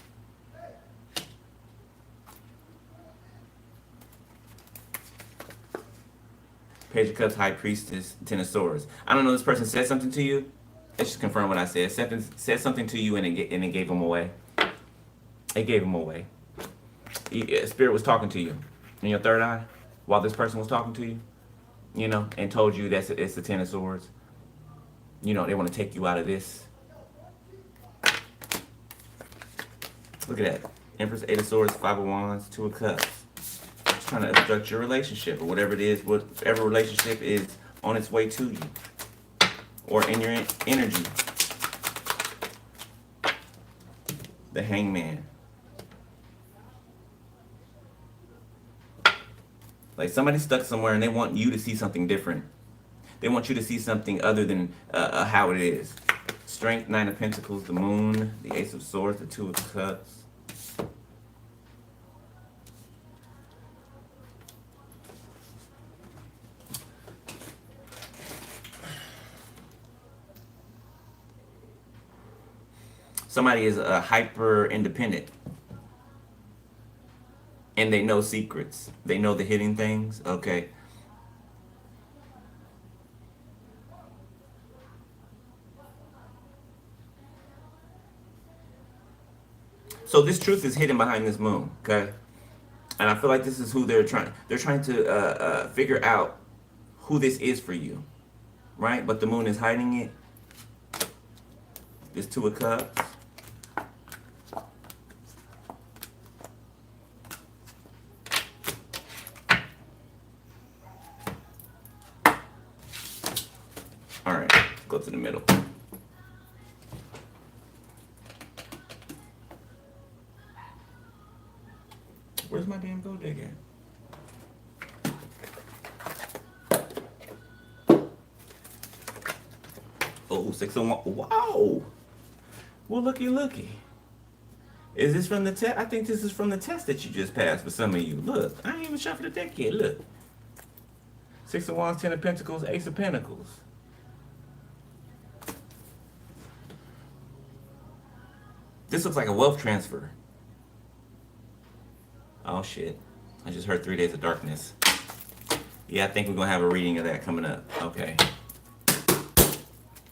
Page of Cups, High Priestess, Ten of Swords. I don't know, this person said something to you. Let's just confirm what I said. Said something to you and it gave them away. It gave them away. Spirit was talking to you in your third eye while this person was talking to you, you know, and told you that it's the Ten of Swords. You know, they want to take you out of this. Look at that. Empress, Eight of Swords, Five of Wands, Two of Cups. Just trying to obstruct your relationship or whatever it is, whatever relationship is on its way to you or in your energy. The Hangman. Like somebody's stuck somewhere and they want you to see something different. They want you to see something other than how it is. Strength, Nine of Pentacles, the Moon, the Ace of Swords, the Two of Cups. Somebody is hyper independent. And they know secrets. They know the hidden things. Okay. So this truth is hidden behind this moon. Okay. And I feel like this is who they're trying to figure out who this is for you. Right? But the moon is hiding it. This Two of Cups. Alright, go to the middle. Where's my damn gold digger at? Oh, 601. Wow! Well, looky. Is this from the test? I think this is from the test that you just passed for some of you. Look, I ain't even shuffled the deck yet. Look. Six of Wands, Ten of Pentacles, Ace of Pentacles. This looks like a wealth transfer. Oh shit. I just heard 3 Days of Darkness. Yeah, I think we're going to have a reading of that coming up. Okay.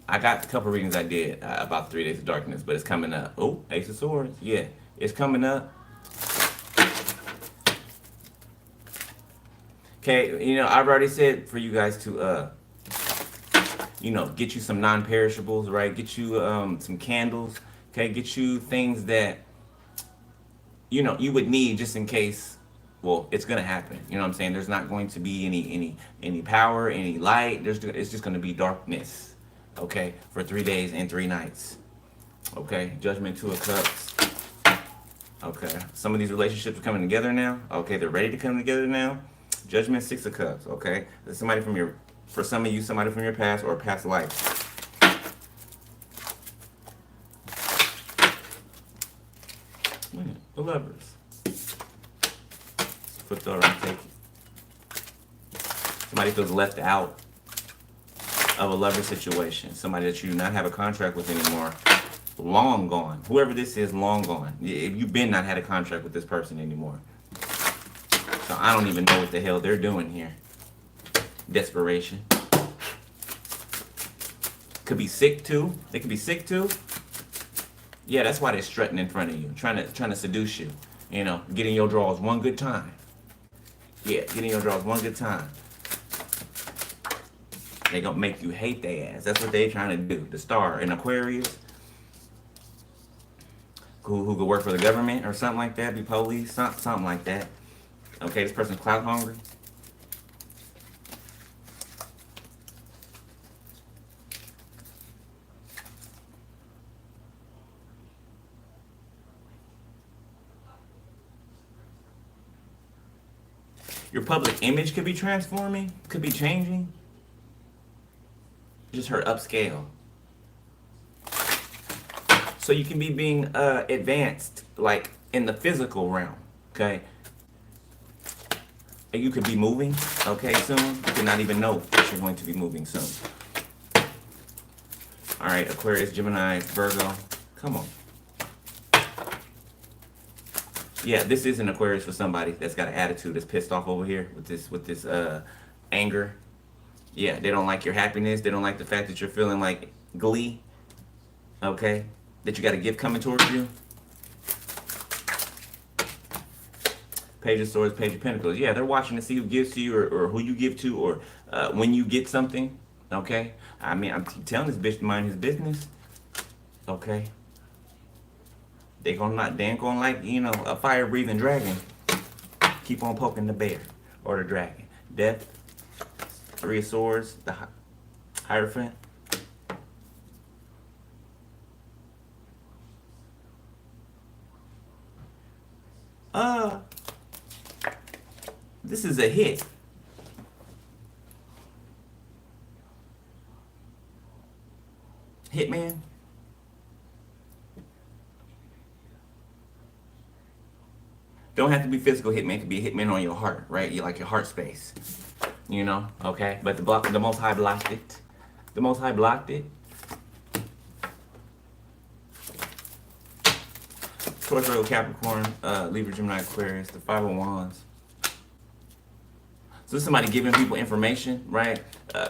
I got a couple readings I did about 3 Days of Darkness, but it's coming up. Oh, Ace of Swords. Yeah, it's coming up. Okay, you know, I've already said for you guys to, you know, get you some non-perishables, right? Get you some candles. Okay, get you things that, you know, you would need just in case, well, it's going to happen. You know what I'm saying? There's not going to be any power, any light. It's just going to be darkness, okay, for 3 days and 3 nights. Okay, Judgment, Two of Cups. Okay, some of these relationships are coming together now. Okay, they're ready to come together now. Judgment, Six of Cups, okay? There's somebody from your, for some of you, somebody from your past or past life. The Lovers. Put the right, take it. Somebody feels left out of a lover situation. Somebody that you do not have a contract with anymore. Long gone. Whoever this is, long gone. You've been not had a contract with this person anymore. So I don't even know what the hell they're doing here. Desperation. Could be sick too. They could be sick too. Yeah, that's why they're strutting in front of you, trying to seduce you. You know, getting your drawers one good time. Yeah, getting your drawers one good time. They gonna make you hate their ass. That's what they trying to do. The star in Aquarius, who could work for the government or something like that, be police, something like that. Okay, this person's clout hungry. Your public image could be transforming, could be changing. Just her upscale. So you can be being advanced, like in the physical realm, okay? And you could be moving, okay, soon. You could not even know that you're going to be moving soon. All right, Aquarius, Gemini, Virgo, come on. Yeah, this is an Aquarius for somebody that's got an attitude, that's pissed off over here with this anger. Yeah, they don't like your happiness. They don't like the fact that you're feeling like glee. Okay, that you got a gift coming towards you. Page of Swords, Page of Pentacles. Yeah, they're watching to see who gives to you or who you give to or when you get something. Okay, I mean, I'm telling this bitch to mind his business. Okay. They ain't gonna like, you know, a fire-breathing dragon. Keep on poking the bear or the dragon. Death, Three of Swords, the Hierophant. This is a hit. Hitman. Don't have to be physical hitman. It could be a hitman on your heart, right? You like your heart space, you know? Okay, but the Most High blocked it. The Most High blocked it. Taurus, Virgo, Capricorn, Libra, Gemini, Aquarius, the Five of Wands. So somebody giving people information, right?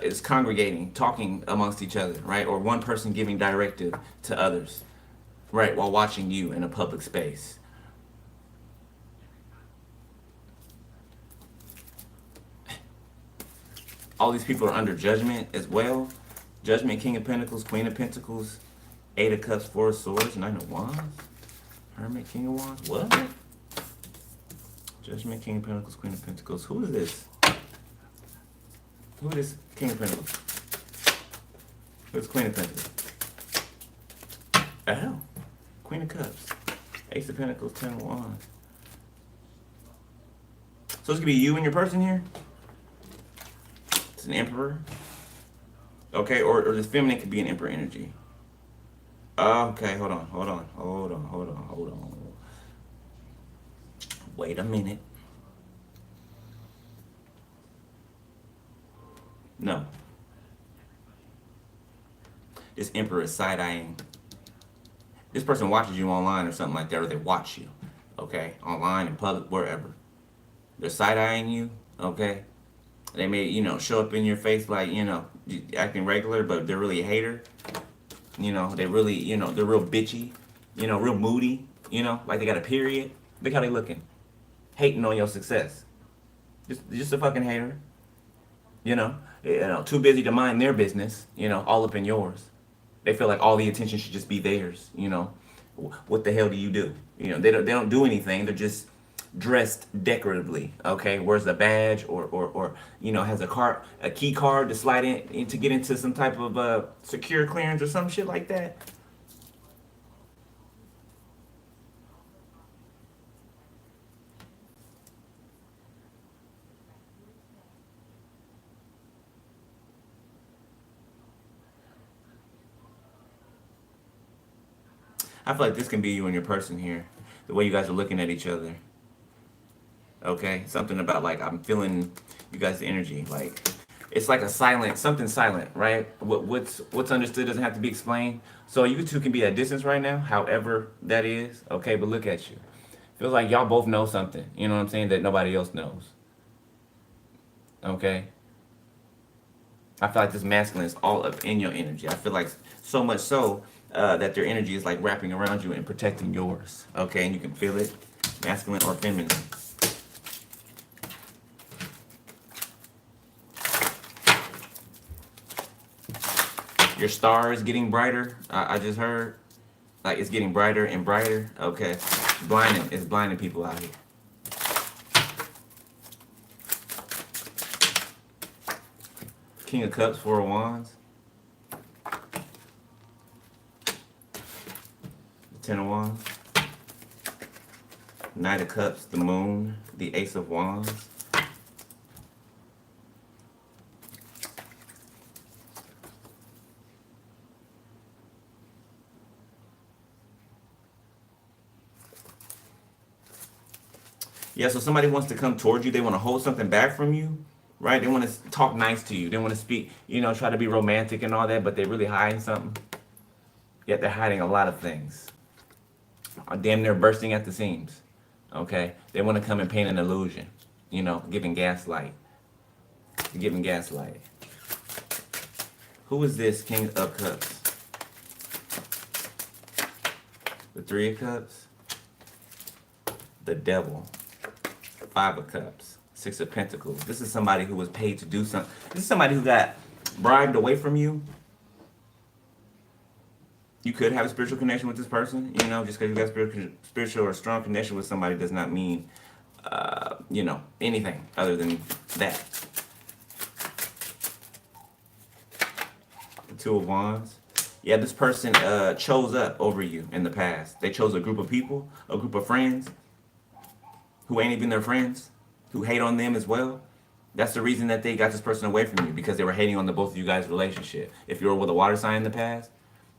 Is congregating, talking amongst each other, right? Or one person giving directive to others, right? While watching you in a public space. All these people are under judgment as well. Judgment, King of Pentacles, Queen of Pentacles, Eight of Cups, Four of Swords, Nine of Wands, Hermit, King of Wands. What? Judgment, King of Pentacles, Queen of Pentacles. Who is this? Who is King of Pentacles? Who's Queen of Pentacles? Oh, Queen of Cups, Ace of Pentacles, Ten of Wands. So this could be you and your person here. An emperor, okay, or this feminine could be an emperor energy. Okay, hold on. Wait a minute. No. This emperor is side-eyeing. This person watches you online or something like that, or they watch you, okay, online, in public, wherever. They're side-eyeing you, okay. They may, you know, show up in your face like, you know, acting regular, but they're really a hater. You know, they really, you know, they're real bitchy, you know, real moody, you know, like they got a period. Look how they looking. Hating on your success. Just a fucking hater. You know, too busy to mind their business, you know, all up in yours. They feel like all the attention should just be theirs, you know. What the hell do you do? You know, they don't do anything. They're just dressed decoratively, okay, wears a badge or you know, has a key card to slide in to get into some type of secure clearance or some shit like that. I feel like this can be you and your person here, the way you guys are looking at each other. Okay, something about like I'm feeling you guys' energy, like it's like a silent, something silent, right? What's understood doesn't have to be explained. So you two can be at distance right now, however that is. Okay, but look at you. Feels like y'all both know something. You know what I'm saying, that nobody else knows. Okay. I feel like this masculine is all up in your energy. I feel like so much so that their energy is like wrapping around you and protecting yours. Okay, and you can feel it, masculine or feminine. Your star is getting brighter. I just heard, like it's getting brighter and brighter. Okay, it's blinding people out here. King of Cups, Four of Wands. Ten of Wands. Knight of Cups, the Moon, the Ace of Wands. Yeah, so somebody wants to come towards you. They want to hold something back from you, right? They want to talk nice to you. They want to speak, try to be romantic and all that, but they're really hiding something. Yet they're hiding a lot of things. Damn near bursting at the seams. Okay? They want to come and paint an illusion. Giving gaslight. Giving gaslight. Who is this King of Cups? The Three of Cups. The Devil. Five of Cups. Six of Pentacles. This is somebody who was paid to do something. This is somebody who got bribed away from you. You could have a spiritual connection with this person, just because you got spiritual or strong connection with somebody does not mean, anything other than that. The Two of Wands. Yeah, this person chose up over you in the past. They chose a group of people, a group of friends who ain't even their friends, who hate on them as well. That's the reason that they got this person away from you, because they were hating on the both of you guys' relationship. If you were with a water sign in the past,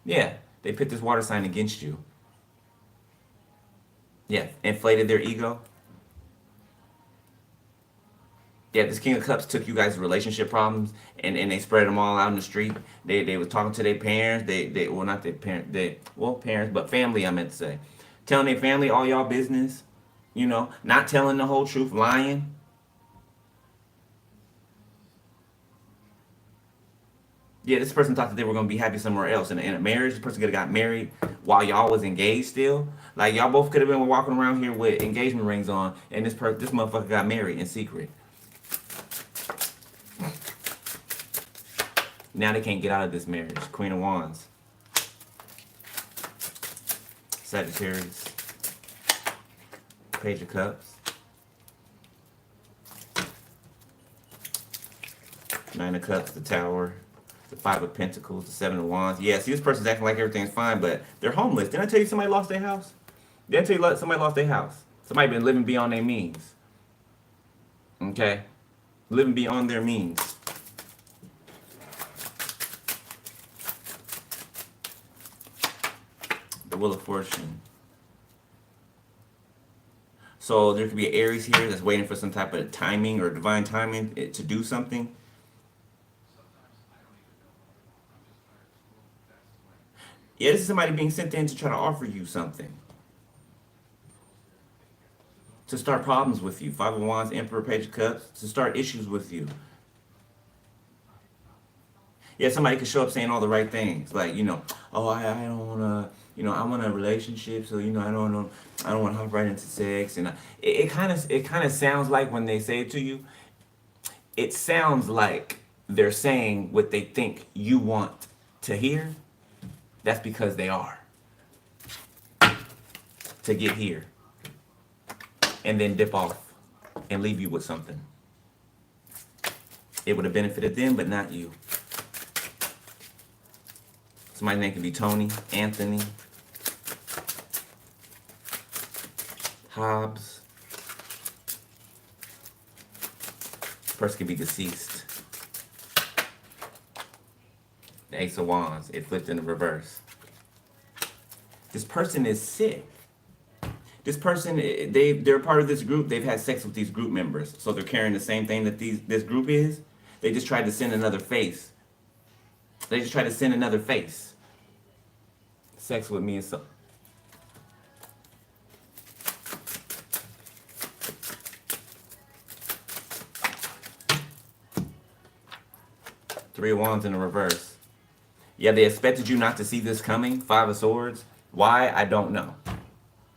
yeah, they put this water sign against you. Yeah, inflated their ego. Yeah, this King of Cups took you guys' relationship problems and they spread them all out in the street. They was talking to their parents. Well, not their parents. Parents, but family, I meant to say. Telling their family all y'all business. Not telling the whole truth, lying. Yeah, this person thought that they were going to be happy somewhere else. In a marriage, this person could have got married while y'all was engaged still. Like, y'all both could have been walking around here with engagement rings on, and this motherfucker got married in secret. Now they can't get out of this marriage. Queen of Wands. Sagittarius. Page of Cups. Nine of Cups, the Tower. The Five of Pentacles, the Seven of Wands. Yeah, see, this person's acting like everything's fine, but they're homeless. Didn't I tell you somebody lost their house? Didn't I tell you somebody lost their house? Somebody been living beyond their means. Okay? Living beyond their means. The Wheel of Fortune. So there could be an Aries here that's waiting for some type of timing or divine timing to do something. Yeah, this is somebody being sent in to try to offer you something. To start problems with you. Five of Wands, Emperor, Page of Cups. To start issues with you. Yeah, somebody could show up saying all the right things. Like, oh, I don't want to, I want a relationship, so, I don't want to hop right into sex. And it kind of sounds like when they say it to you, it sounds like they're saying what they think you want to hear. That's because they are. To get here. And then dip off. And leave you with something. It would have benefited them, but not you. Somebody's name could be Tony, Anthony, Hobbs. Person could be deceased. The Ace of Wands, it flipped in the reverse. This person is sick. This person, they're part of this group. They've had sex with these group members. So they're carrying the same thing that this group is. They just tried to send another face. They just tried to send another face. Sex with me is so... Three of Wands in the reverse. Yeah, they expected you not to see this coming. Five of Swords. Why? I don't know.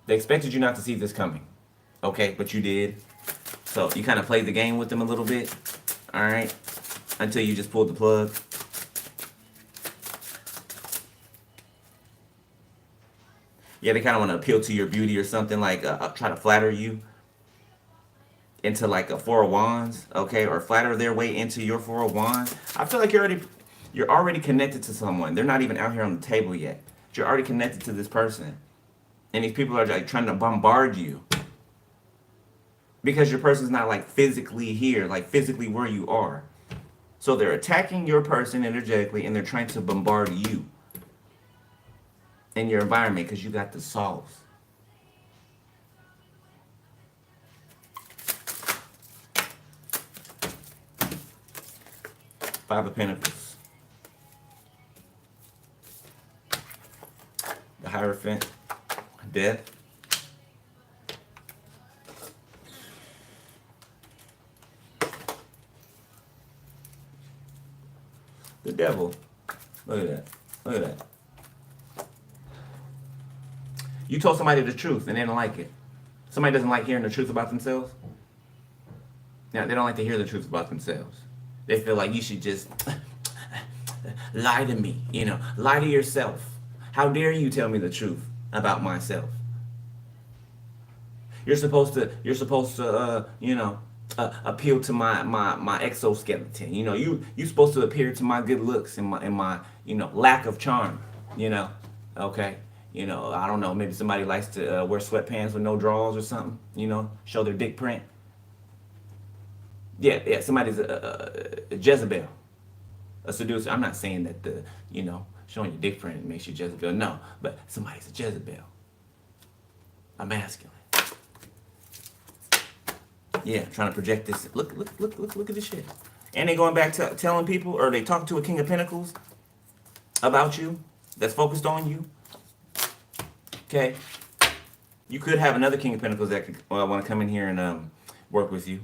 They expected you not to see this coming. Okay, but you did. So you kind of played the game with them a little bit. All right. Until you just pulled the plug. Yeah, they kind of want to appeal to your beauty or something, like try to flatter you into like a Four of Wands, okay, or flatter their way into your Four of Wands. I feel like you're already connected to someone. They're not even out here on the table yet. But you're already connected to this person, and these people are like trying to bombard you because your person's not like physically here, like physically where you are. So they're attacking your person energetically, and they're trying to bombard you in your environment because you got the sauce. Five of Pentacles. The Hierophant. Death. The Devil. Look at that. Look at that. You told somebody the truth and they didn't like it. Somebody doesn't like hearing the truth about themselves. Now, they don't like to hear the truth about themselves. They feel like you should just lie to me, lie to yourself. How dare you tell me the truth about myself? You're supposed to appeal to my exoskeleton. You supposed to appeal to my good looks and my lack of charm. Okay. I don't know. Maybe somebody likes to wear sweatpants with no drawers or something. Show their dick print. Yeah. Somebody's a Jezebel, a seducer. I'm not saying that showing your dick print makes you Jezebel. No, but somebody's a Jezebel, a masculine. Yeah, trying to project this. Look at this shit. And they going back to telling people, or they talking to a King of Pentacles about you, that's focused on you. Okay, you could have another King of Pentacles that could want to come in here and work with you.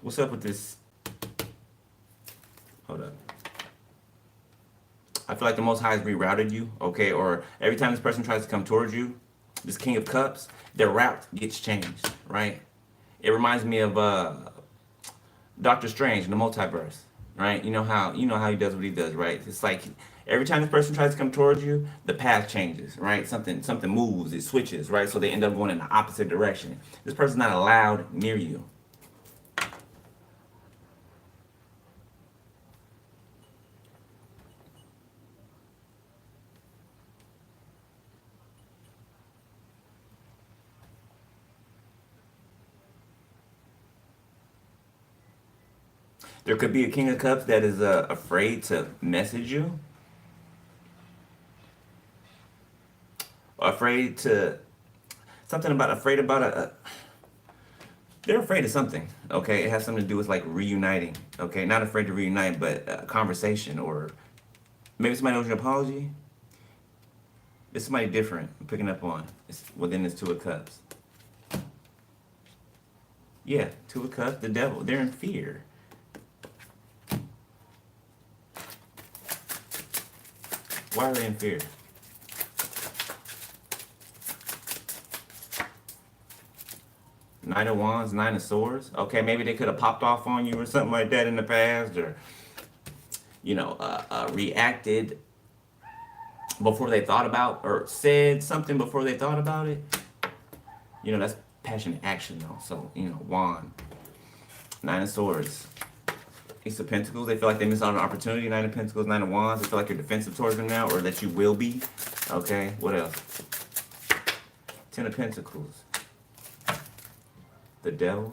What's up with this? Hold up. I feel like the Most High has rerouted you, okay? Or every time this person tries to come towards you, this King of Cups, their route gets changed, right? It reminds me of Doctor Strange in the multiverse, right? You know how he does what he does, right? It's like every time this person tries to come towards you, the path changes, right? Something moves, it switches, right? So they end up going in the opposite direction. This person's not allowed near you. There could be a King of Cups that is afraid to message you. Afraid about they're afraid of something, okay? It has something to do with like reuniting, okay? Not afraid to reunite, but a conversation, or maybe somebody owes you an apology. It's somebody different I'm picking up on. It's within this Two of Cups. Yeah, Two of Cups, the Devil. They're in fear. Why are they in fear? Knight of Wands, Nine of Swords. Okay, maybe they could have popped off on you or something like that in the past, or reacted before they thought about, or said something before they thought about it. That's passionate action though. So Wand, Nine of Swords. Ace of Pentacles, they feel like they missed out on an opportunity. Nine of Pentacles, Nine of Wands, they feel like you're defensive towards them now, or that you will be. Okay, what else? Ten of Pentacles. The Devil.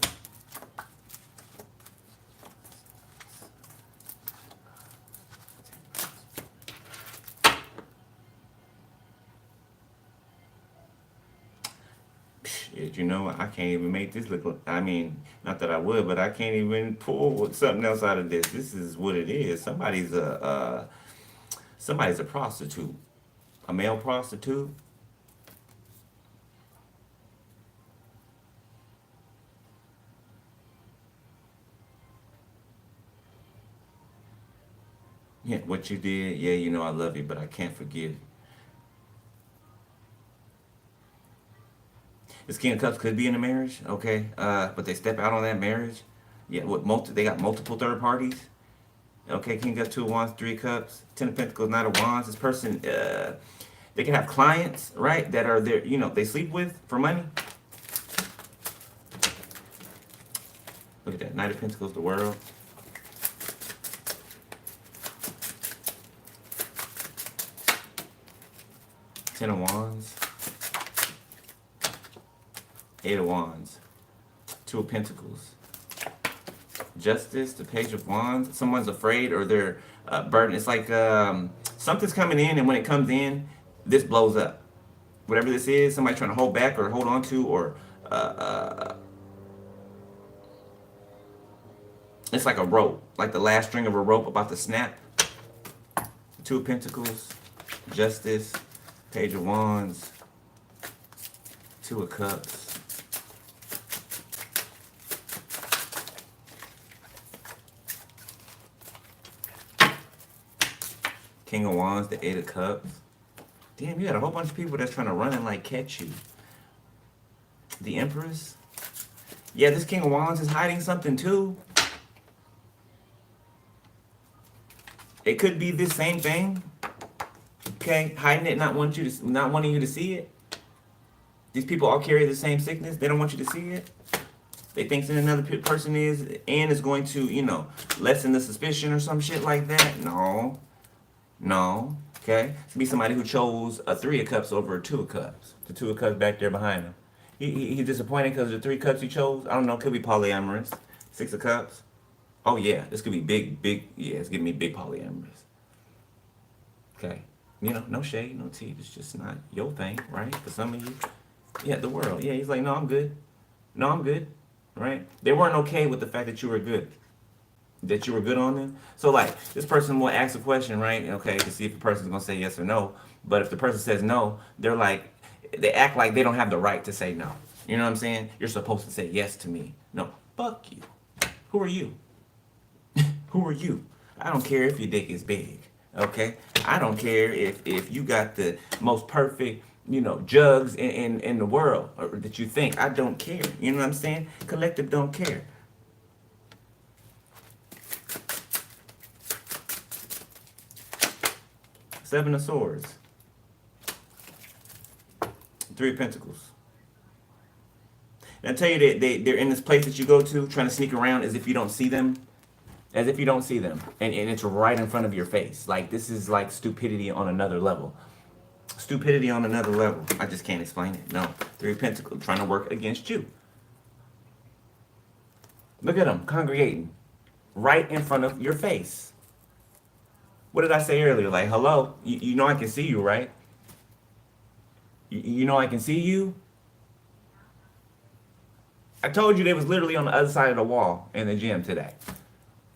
I can't even make this look. I mean, not that I would, but I can't even pull something else out of this. This is what it is. Somebody's a prostitute, a male prostitute. Yeah, what you did, yeah, you know I love you, but I can't forgive. This King of Cups could be in a marriage, okay, but they step out on that marriage. Yeah, they got multiple third parties. Okay, King of Cups, Two of Wands, Three of Cups, Ten of Pentacles, Knight of Wands. This person, they can have clients, right, that are there, they sleep with for money. Look at that, Knight of Pentacles, the World. Ten of Wands. Eight of Wands. Two of Pentacles. Justice, the Page of Wands. Someone's afraid or they're burdened. It's like something's coming in, and when it comes in, this blows up. Whatever this is, somebody trying to hold back or hold on to, or it's like a rope, like the last string of a rope about to snap. Two of Pentacles, Justice, Page of Wands, Two of Cups. King of Wands, the Eight of Cups. Damn, you got a whole bunch of people that's trying to run and like catch you. The Empress. Yeah, this King of Wands is hiding something too. It could be this same thing. Okay, hiding it, not wanting you to see it. These people all carry the same sickness. They don't want you to see it. They think another person is going to, lessen the suspicion or some shit like that. No. Okay? It's be somebody who chose a Three of Cups over a Two of Cups. The Two of Cups back there behind him. He's disappointed because of the Three Cups he chose. I don't know. Could be polyamorous. Six of Cups. Oh, yeah. This could be big. Yeah, it's giving me big polyamorous. Okay. No shade, no tea. It's just not your thing, right? For some of you. Yeah, the World. Yeah, he's like, no, I'm good. No, I'm good. Right? They weren't okay with the fact that you were good. That you were good on them. So like this person will ask a question, right? Okay, to see if the person's gonna say yes or no. But if the person says no, they act like they don't have the right to say no. You know what I'm saying? You're supposed to say yes to me. No, fuck you. Who are you? Who are you? I don't care if your dick is big. Okay? I don't care if you got the most perfect, jugs in the world or that you think. I don't care. You know what I'm saying? Collective don't care. Seven of Swords. Three of Pentacles. And I tell you that they're in this place that you go to trying to sneak around as if you don't see them. As if you don't see them. And it's right in front of your face. Like this is like stupidity on another level. Stupidity on another level. I just can't explain it. No. Three of Pentacles trying to work against you. Look at them congregating right in front of your face. What did I say earlier? Like, hello, you know I can see you, right? You know I can see you? I told you they was literally on the other side of the wall in the gym today.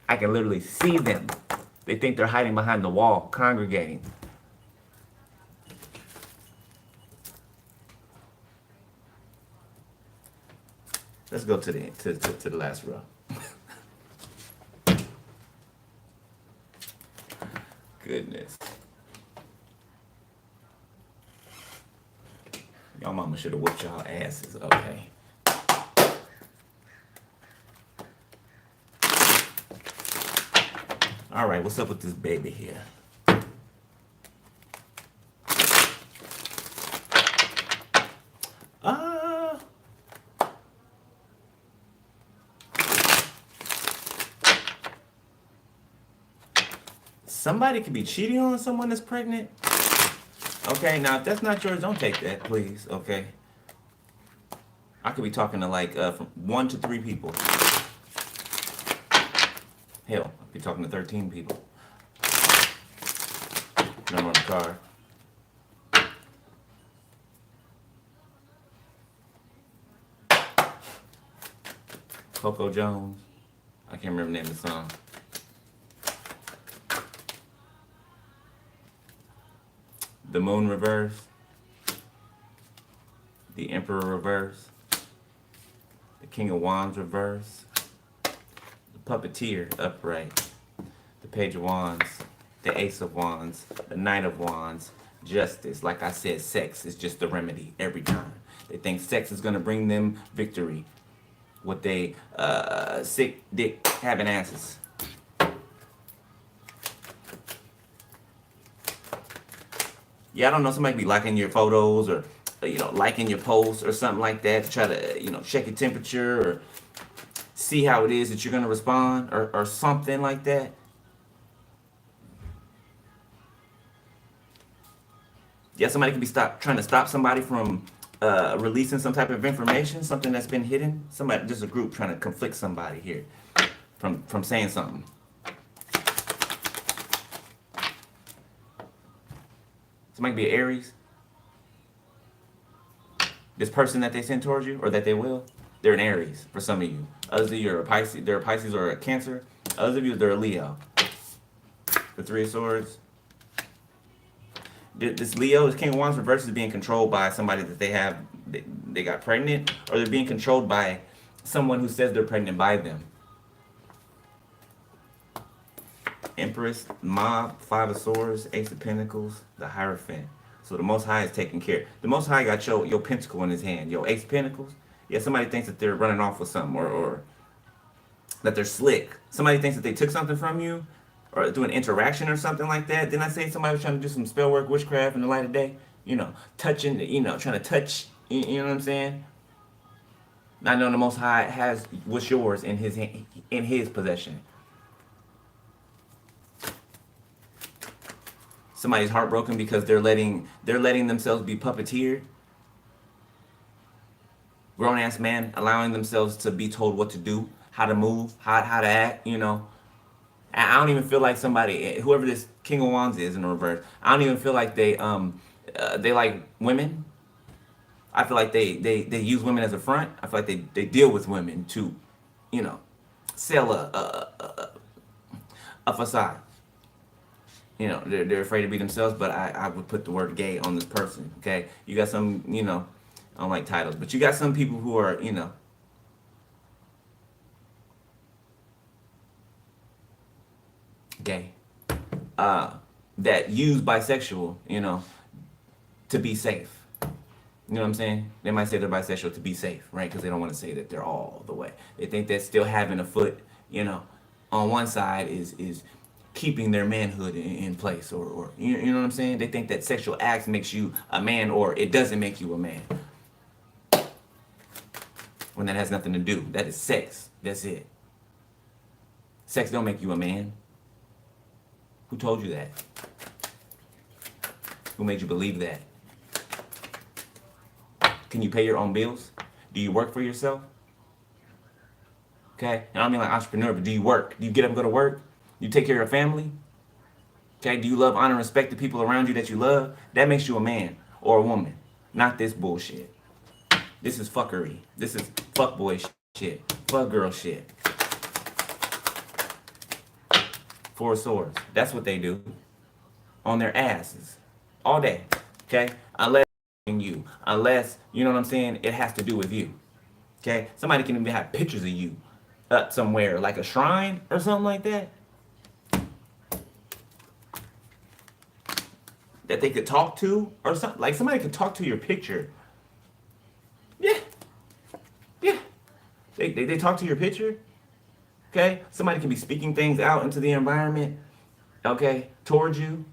I can literally see them. They think they're hiding behind the wall, congregating. Let's go to the last row. Goodness. Y'all mama should have whooped y'all asses, okay? Alright, what's up with this baby here? Somebody could be cheating on someone that's pregnant. Okay, now if that's not yours, don't take that, please. Okay. I could be talking to like from 1 to 3 people. Hell, I could be talking to 13 people. Number on the card. Coco Jones. I can't remember the name of the song. The Moon reverse. The Emperor reverse. The King of Wands reverse. The Puppeteer upright. The Page of Wands. the Ace of Wands, the Knight of Wands, Justice. Like I said, sex is just the remedy every time. They think sex is gonna bring them victory with they sick dick having asses. Yeah, I don't know, somebody be liking your photos or liking your posts or something like that to try to, check your temperature or see how it is that you're gonna respond or something like that. Yeah, somebody could be trying to stop somebody from releasing some type of information, something that's been hidden. Somebody, just a group trying to conflict somebody here from saying something. Somebody could be Aries. This person that they send towards you, or that they will, they're an Aries for some of you. Others of you are a Pisces, they're a Pisces or a Cancer. Others of you, they're a Leo. The Three of Swords. This Leo, this King of Wands reverse, is being controlled by somebody that they got pregnant, or they're being controlled by someone who says they're pregnant by them. Empress, Mob, Five of Swords, Ace of Pentacles, the Hierophant. So the Most High is taking care. The Most High got your pentacle in his hand. Your Ace of Pentacles. Yeah, somebody thinks that they're running off with something or that they're slick. Somebody thinks that they took something from you or do an interaction or something like that. Didn't I say somebody was trying to do some spell work, witchcraft in the light of day? Touching, trying to touch, you know what I'm saying? I know the Most High has what's yours in his possession. Somebody's heartbroken because they're letting themselves be puppeteered. Grown ass man allowing themselves to be told what to do, how to move, how to act. I don't even feel like somebody, whoever this King of Wands is in the reverse, I don't even feel like they like women. I feel like they use women as a front. I feel like they deal with women to, sell a facade. They're afraid to be themselves, but I would put the word gay on this person, okay? You got some, I don't like titles, but you got some people who are, gay, that use bisexual, to be safe. You know what I'm saying? They might say they're bisexual to be safe, right? Because they don't want to say that they're all the way. They think that still having a foot, on one side is keeping their manhood in place, or you know what I'm saying? They think that sexual acts makes you a man, or it doesn't make you a man. When that has nothing to do. That is sex. That's it. Sex don't make you a man. Who told you that? Who made you believe that? Can you pay your own bills? Do you work for yourself? Okay? And I don't mean like entrepreneur, but do you work? Do you get up and go to work? You take care of your family? Okay? Do you love, honor, and respect the people around you that you love? That makes you a man or a woman. Not this bullshit. This is fuckery. This is fuckboy shit. Fuck girl shit. Four of Swords. That's what they do. On their asses. All day. Okay? Unless you. Unless, you know what I'm saying, it has to do with you. Okay? Somebody can even have pictures of you up somewhere, like a shrine or something like that. That they could talk to or something. Like somebody could talk to your picture. Yeah. Yeah. They talk to your picture. Okay? Somebody can be speaking things out into the environment. Okay? Towards you.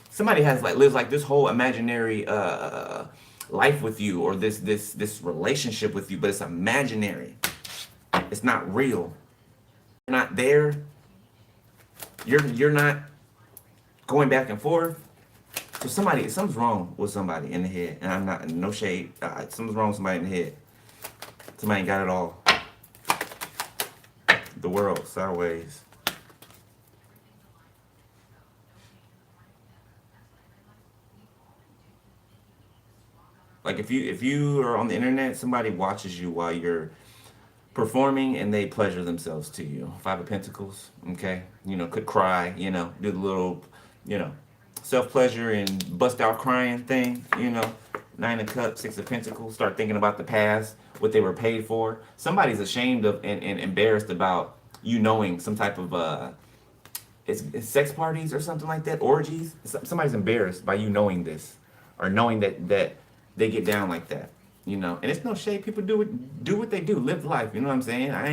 Somebody lives like this whole imaginary life with you, or this relationship with you, but it's imaginary. It's not real. You're not there. You're not going back and forth. So something's wrong with somebody in the head, and I'm not, no shade. Something's wrong with somebody in the head. Somebody ain't got it all. The world sideways. Like if you are on the internet, somebody watches you while you're performing and they pleasure themselves to you. Five of Pentacles, okay? Could cry, do the little, self-pleasure and bust out crying thing, Nine of Cups, Six of Pentacles, start thinking about the past, what they were paid for. Somebody's ashamed of and embarrassed about, you knowing some type of it's sex parties or something like that, orgies. Somebody's embarrassed by you knowing this, or knowing that they get down like that, you know. And it's no shade. People do what they do, live life. You know what I'm saying? I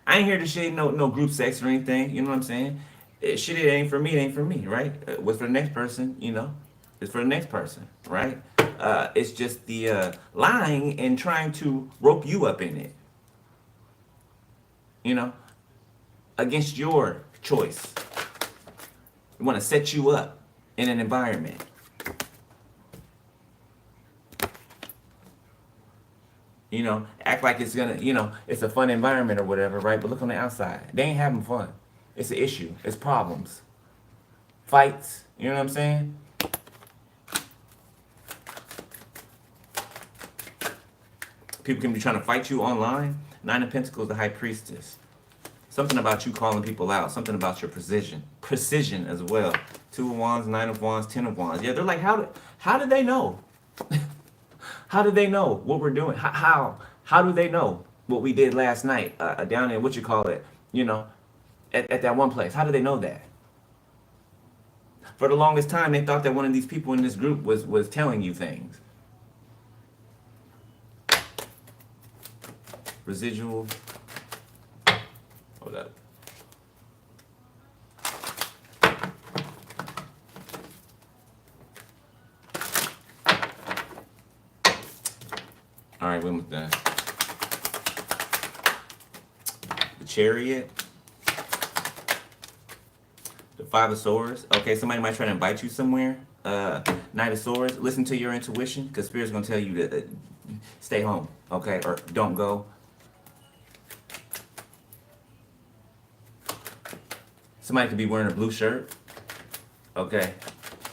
ain't here to shade no group sex or anything. You know what I'm saying? Shit, it ain't for me. It ain't for me, right? What's for the next person, you know, it's for the next person, right? It's just the lying and trying to rope you up in it, you know, against your choice. We want to set you up in an environment. You know, act like it's gonna, you know, it's a fun environment or whatever, right? But look on the outside. They ain't having fun. It's an issue. It's problems. Fights. You know what I'm saying? People can be trying to fight you online. Nine of Pentacles, the High Priestess. Something about you calling people out. Something about your precision. Precision as well. Two of Wands, Nine of Wands, Ten of Wands. Yeah, they're like, how did they know? How do they know what we're doing? How do they know what we did last night down in, what you call it, you know, at that one place? How do they know that? For the longest time, they thought that one of these people in this group was telling you things. Residual. Hold up. All right, when was that? The Chariot. The Five of Swords. Okay, somebody might try to invite you somewhere. Knight of Swords. Listen to your intuition, because Spirit's going to tell you to stay home, okay? Or don't go. Somebody could be wearing a blue shirt. Okay.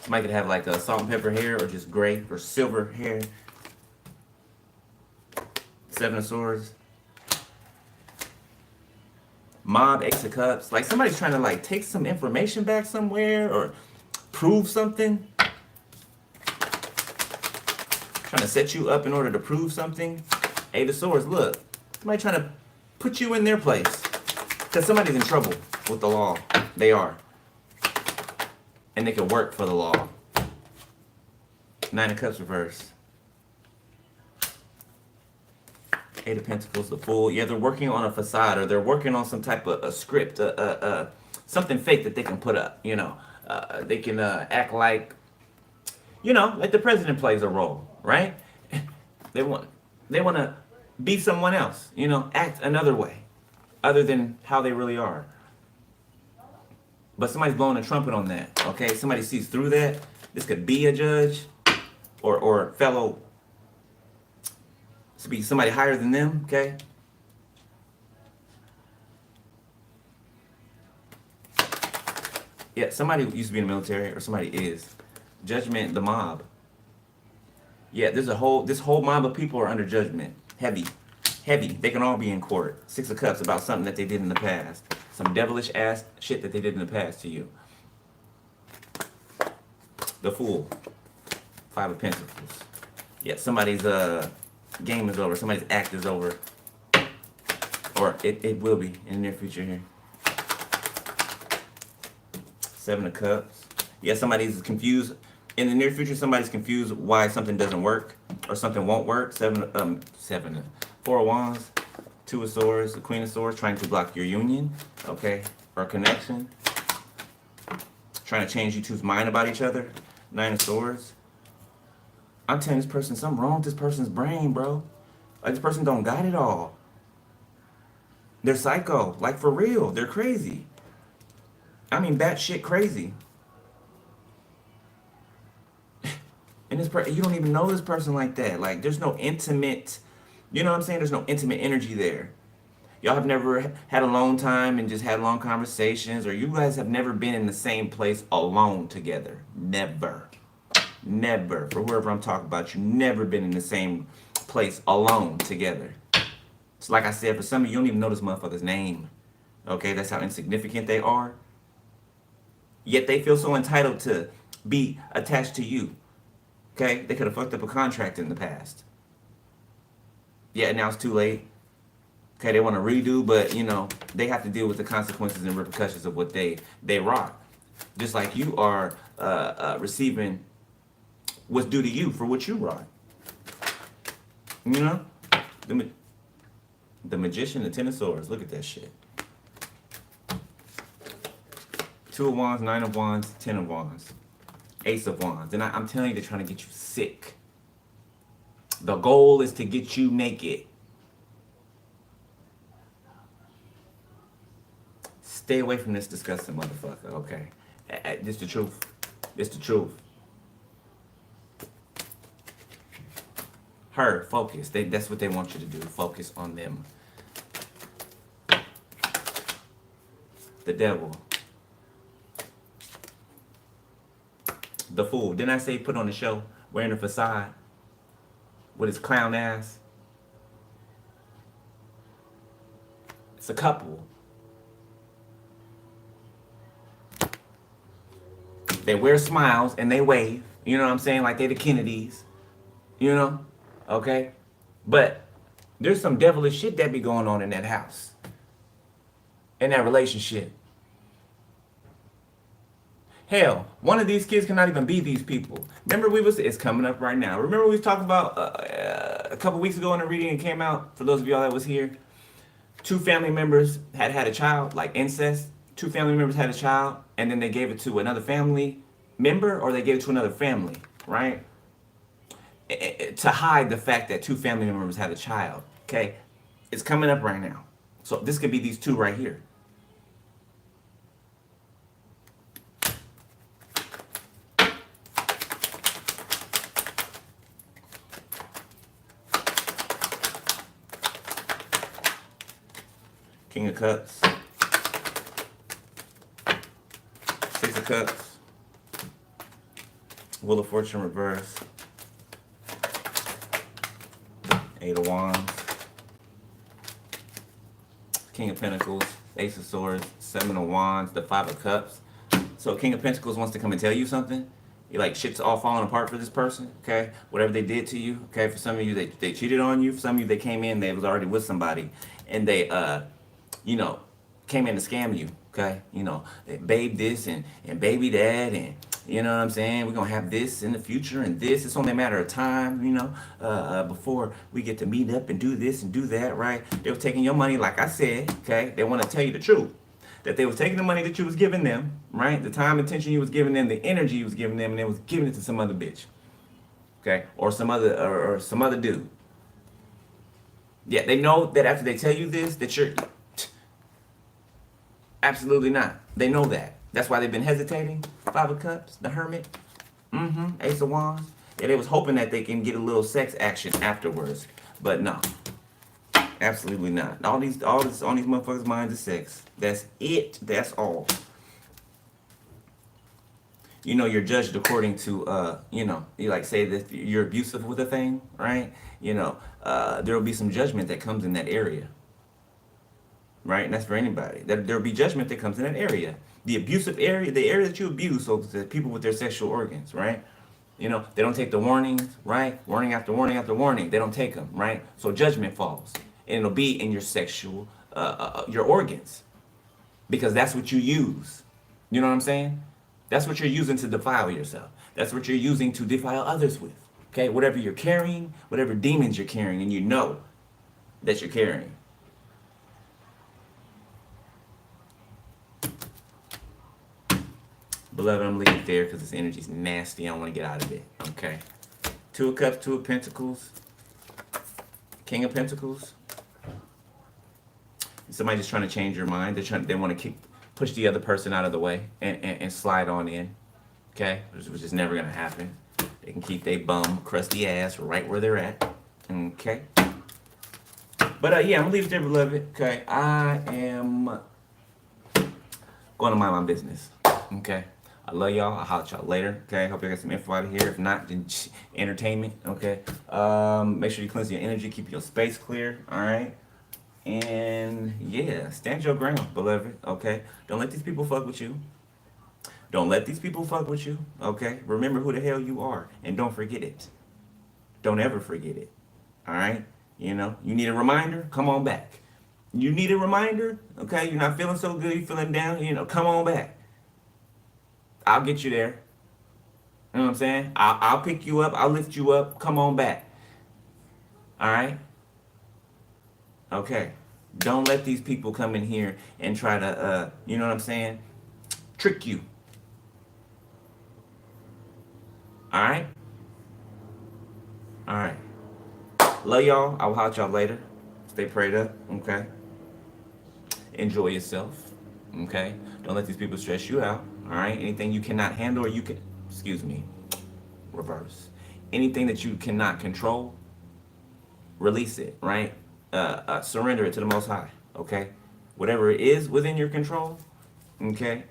Somebody could have like a salt and pepper hair, or just gray or silver hair. Seven of Swords. Mob, Ace of Cups. Like somebody's trying to like take some information back somewhere or prove something. Trying to set you up in order to prove something. Eight of Swords. Look. Somebody trying to put you in their place. Because somebody's in trouble with the law. They are. And they can work for the law. Nine of Cups reverse. Eight of Pentacles, the Fool. Yeah, they're working on a facade, or they're working on some type of a script, something fake that they can put up. You know, they can act like, you know, like the president plays a role, right? They want to be someone else. You know, act another way, other than how they really are. But somebody's blowing a trumpet on that. Okay, somebody sees through that. This could be a judge, or fellow. To be somebody higher than them, okay? Yeah, somebody used to be in the military, or somebody is. Judgment, the mob. Yeah, this whole mob of people are under judgment. Heavy. They can all be in court. Six of Cups about something that they did in the past. Some devilish ass shit that they did in the past to you. The Fool. Five of Pentacles. Yeah, somebody's game is over. Somebody's act is over. Or it will be in the near future here. Seven of Cups. Yeah, somebody's confused. In the near future, somebody's confused why something doesn't work or something won't work. Four of Wands. Two of Swords. The Queen of Swords trying to block your union. Okay. Or connection. Trying to change you two's mind about each other. Nine of Swords. I'm telling this person something wrong with this person's brain, bro. Like, this person don't got it all. They're psycho. Like, for real. They're crazy. I mean, batshit crazy. And this person, you don't even know this person like that. Like, there's no intimate, you know what I'm saying? There's no intimate energy there. Y'all have never had alone time and just had long conversations, or you guys have never been in the same place alone together. Never. Never. For whoever I'm talking about, you've never been in the same place alone together. It's like I said, for some of you, don't even know this motherfucker's name. Okay, that's how insignificant they are. Yet they feel so entitled to be attached to you. Okay, they could have fucked up a contract in the past. Yeah, now it's too late. Okay, they want to redo, but you know, they have to deal with the consequences and repercussions of what they rock. Just like you are receiving what's due to you for what you rock. You know? The Magician, the Ten of Swords. Look at that shit. 2 of Wands, 9 of Wands, 10 of Wands. Ace of Wands. And I'm telling you, they're trying to get you sick. The goal is to get you naked. Stay away from this disgusting motherfucker, okay? This the truth. This the truth. Her, focus. That's what they want you to do. Focus on them. The Devil. The Fool. Didn't I say put on the show? Wearing a facade. With his clown ass. It's a couple. They wear smiles and they wave. You know what I'm saying? Like they the Kennedys. You know? Okay? But there's some devilish shit that be going on in that house. In that relationship. Hell, one of these kids cannot even be these people. Remember it's coming up right now. Remember we was talking about a couple weeks ago in a reading, it came out, for those of y'all that was here. 2 family members had a child, like incest. 2 family members had a child, and then they gave it to another family member, or they gave it to another family, right? To hide the fact that 2 family members had a child, okay? It's coming up right now. So this could be these 2 right here. King of Cups. 6 of Cups. Wheel of Fortune reverse. 8 of Wands. King of Pentacles. Ace of Swords. 7 of Wands. The 5 of Cups. So King of Pentacles wants to come and tell you something. You're like, shit's all falling apart for this person, okay? Whatever they did to you, okay? For some of you, they cheated on you. For some of you, they came in, they was already with somebody. And they, you know, came in to scam you, okay? You know, babe this and baby that, and you know what I'm saying? We're going to have this in the future and this. It's only a matter of time, you know, before we get to meet up and do this and do that, right? They were taking your money, like I said, okay? They want to tell you the truth. That they was taking the money that you was giving them, right? The time, attention you was giving them, the energy you was giving them, and they was giving it to some other bitch, okay? Or some other dude. Yeah, they know that after they tell you this, that you're... Absolutely not. They know that. That's why they've been hesitating. 5 of Cups, the Hermit. Ace of Wands. Yeah, they was hoping that they can get a little sex action afterwards. But no. Absolutely not. All these on these motherfuckers' minds is sex. That's it. That's all. You know, you're judged according to, you know, you like say that you're abusive with a thing, right? You know, there will be some judgment that comes in that area. Right? And that's for anybody. There'll be judgment that comes in that area. The abusive area, the area that you abuse, so the people with their sexual organs, right? You know, they don't take the warnings, right? Warning after warning after warning. They don't take them, right? So judgment falls. And it'll be in your sexual, your organs. Because that's what you use. You know what I'm saying? That's what you're using to defile yourself. That's what you're using to defile others with. Okay? Whatever you're carrying, whatever demons you're carrying, and you know that you're carrying. Beloved, I'm leaving it there because this energy's nasty. I don't want to get out of it. Okay. 2 of Cups, 2 of Pentacles. King of Pentacles. Somebody just trying to change your mind. They want to push the other person out of the way and slide on in. Okay? Which is never going to happen. They can keep their bum, crusty ass right where they're at. Okay? But yeah, I'm going to leave it there, beloved. Okay? I am going to mind my business. Okay? I love y'all. I'll holler at y'all later. Okay? Hope you got some info out of here. If not, then entertainment. Okay? Make sure you cleanse your energy. Keep your space clear. Alright? And yeah, stand your ground, beloved. Okay? Don't let these people fuck with you. Don't let these people fuck with you. Okay? Remember who the hell you are. And don't forget it. Don't ever forget it. Alright? You know? You need a reminder? Come on back. You need a reminder, okay? You're not feeling so good, you're feeling down, come on back. I'll get you there. You know what I'm saying? I'll pick you up, I'll lift you up, come on back. All right? Okay. Don't let these people come in here and try to, you know what I'm saying? Trick you. All right? All right. Love y'all. I'll holler at y'all later. Stay prayed up, okay? Enjoy yourself, okay? Don't let these people stress you out, all right? Anything you cannot handle or reverse. Anything that you cannot control, release it, right? Surrender it to the Most High, okay? Whatever it is within your control, okay?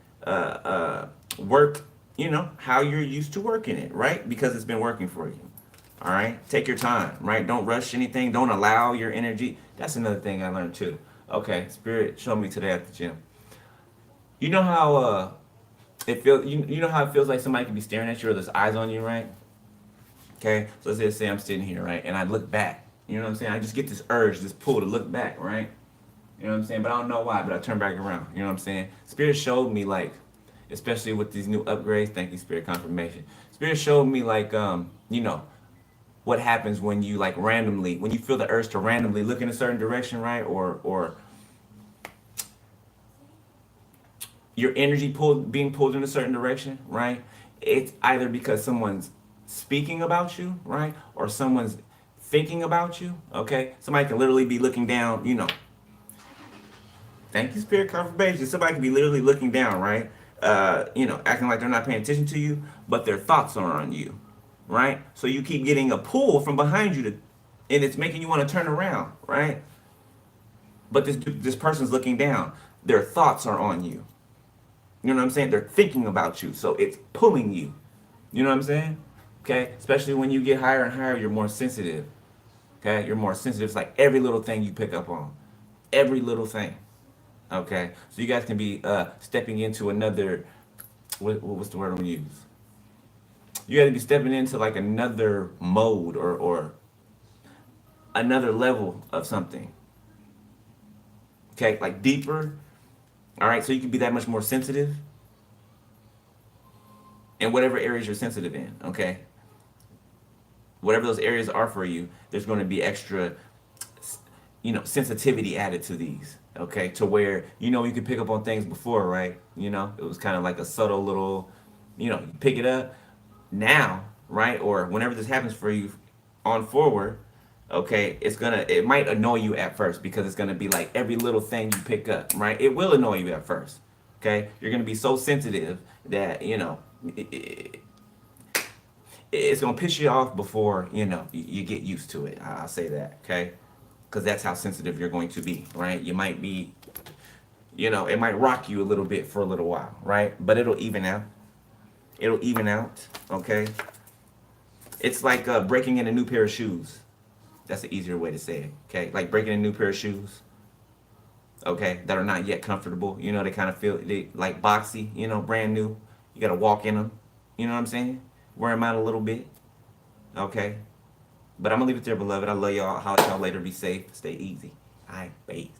Work, how you're used to working it, right? Because it's been working for you. All right, take your time, right? Don't rush anything. Don't allow your energy. That's another thing I learned too. Okay, Spirit showed me today at the gym. You know how it feels. You know how it feels like somebody could be staring at you or there's eyes on you, right? Okay, so let's say I'm sitting here, right, and I look back. You know what I'm saying? I just get this urge, this pull to look back, right? You know what I'm saying? But I don't know why. But I turn back around. You know what I'm saying? Spirit showed me like, especially with these new upgrades. Thank you, Spirit confirmation. Spirit showed me like, what happens when you like randomly, when you feel the urge to randomly look in a certain direction, right? Or your energy being pulled in a certain direction, right? It's either because someone's speaking about you, right? Or someone's thinking about you, okay? Somebody can literally be looking down, Thank you, Spirit confirmation. Somebody can be literally looking down, right? Acting like they're not paying attention to you, but their thoughts are on you, right? So you keep getting a pull from behind you, and it's making you want to turn around, right? But this person's looking down. Their thoughts are on you. You know what I'm saying? They're thinking about you, so it's pulling you. You know what I'm saying? Okay? Especially when you get higher and higher, you're more sensitive. Okay? You're more sensitive. It's like every little thing you pick up on. Every little thing. Okay? So you guys can be stepping into another, what's the word I'm going to use? You got to be stepping into like another mode or another level of something. Okay? Like deeper. All right? So you can be that much more sensitive in whatever areas you're sensitive in. Okay? Whatever those areas are for you, there's going to be extra, sensitivity added to these. Okay? To where, you could pick up on things before, right? It was kind of like a subtle little, you pick it up. Now, right? Or whenever this happens for you on forward, okay, it might annoy you at first because it's gonna be like every little thing you pick up, right? It will annoy you at first, okay? You're gonna be so sensitive that, it's gonna piss you off before, you get used to it. I'll say that, okay? Because that's how sensitive you're going to be, right? You might be, it might rock you a little bit for a little while, right? But it'll even out. It'll even out, okay? It's like breaking in a new pair of shoes. That's an easier way to say it, okay? Like breaking in a new pair of shoes, okay, that are not yet comfortable. They kind of feel like boxy, brand new. You got to walk in them. You know what I'm saying? Wear them out a little bit, okay? But I'm going to leave it there, beloved. I love y'all. I'll holler at y'all later. Be safe. Stay easy. All right, bye.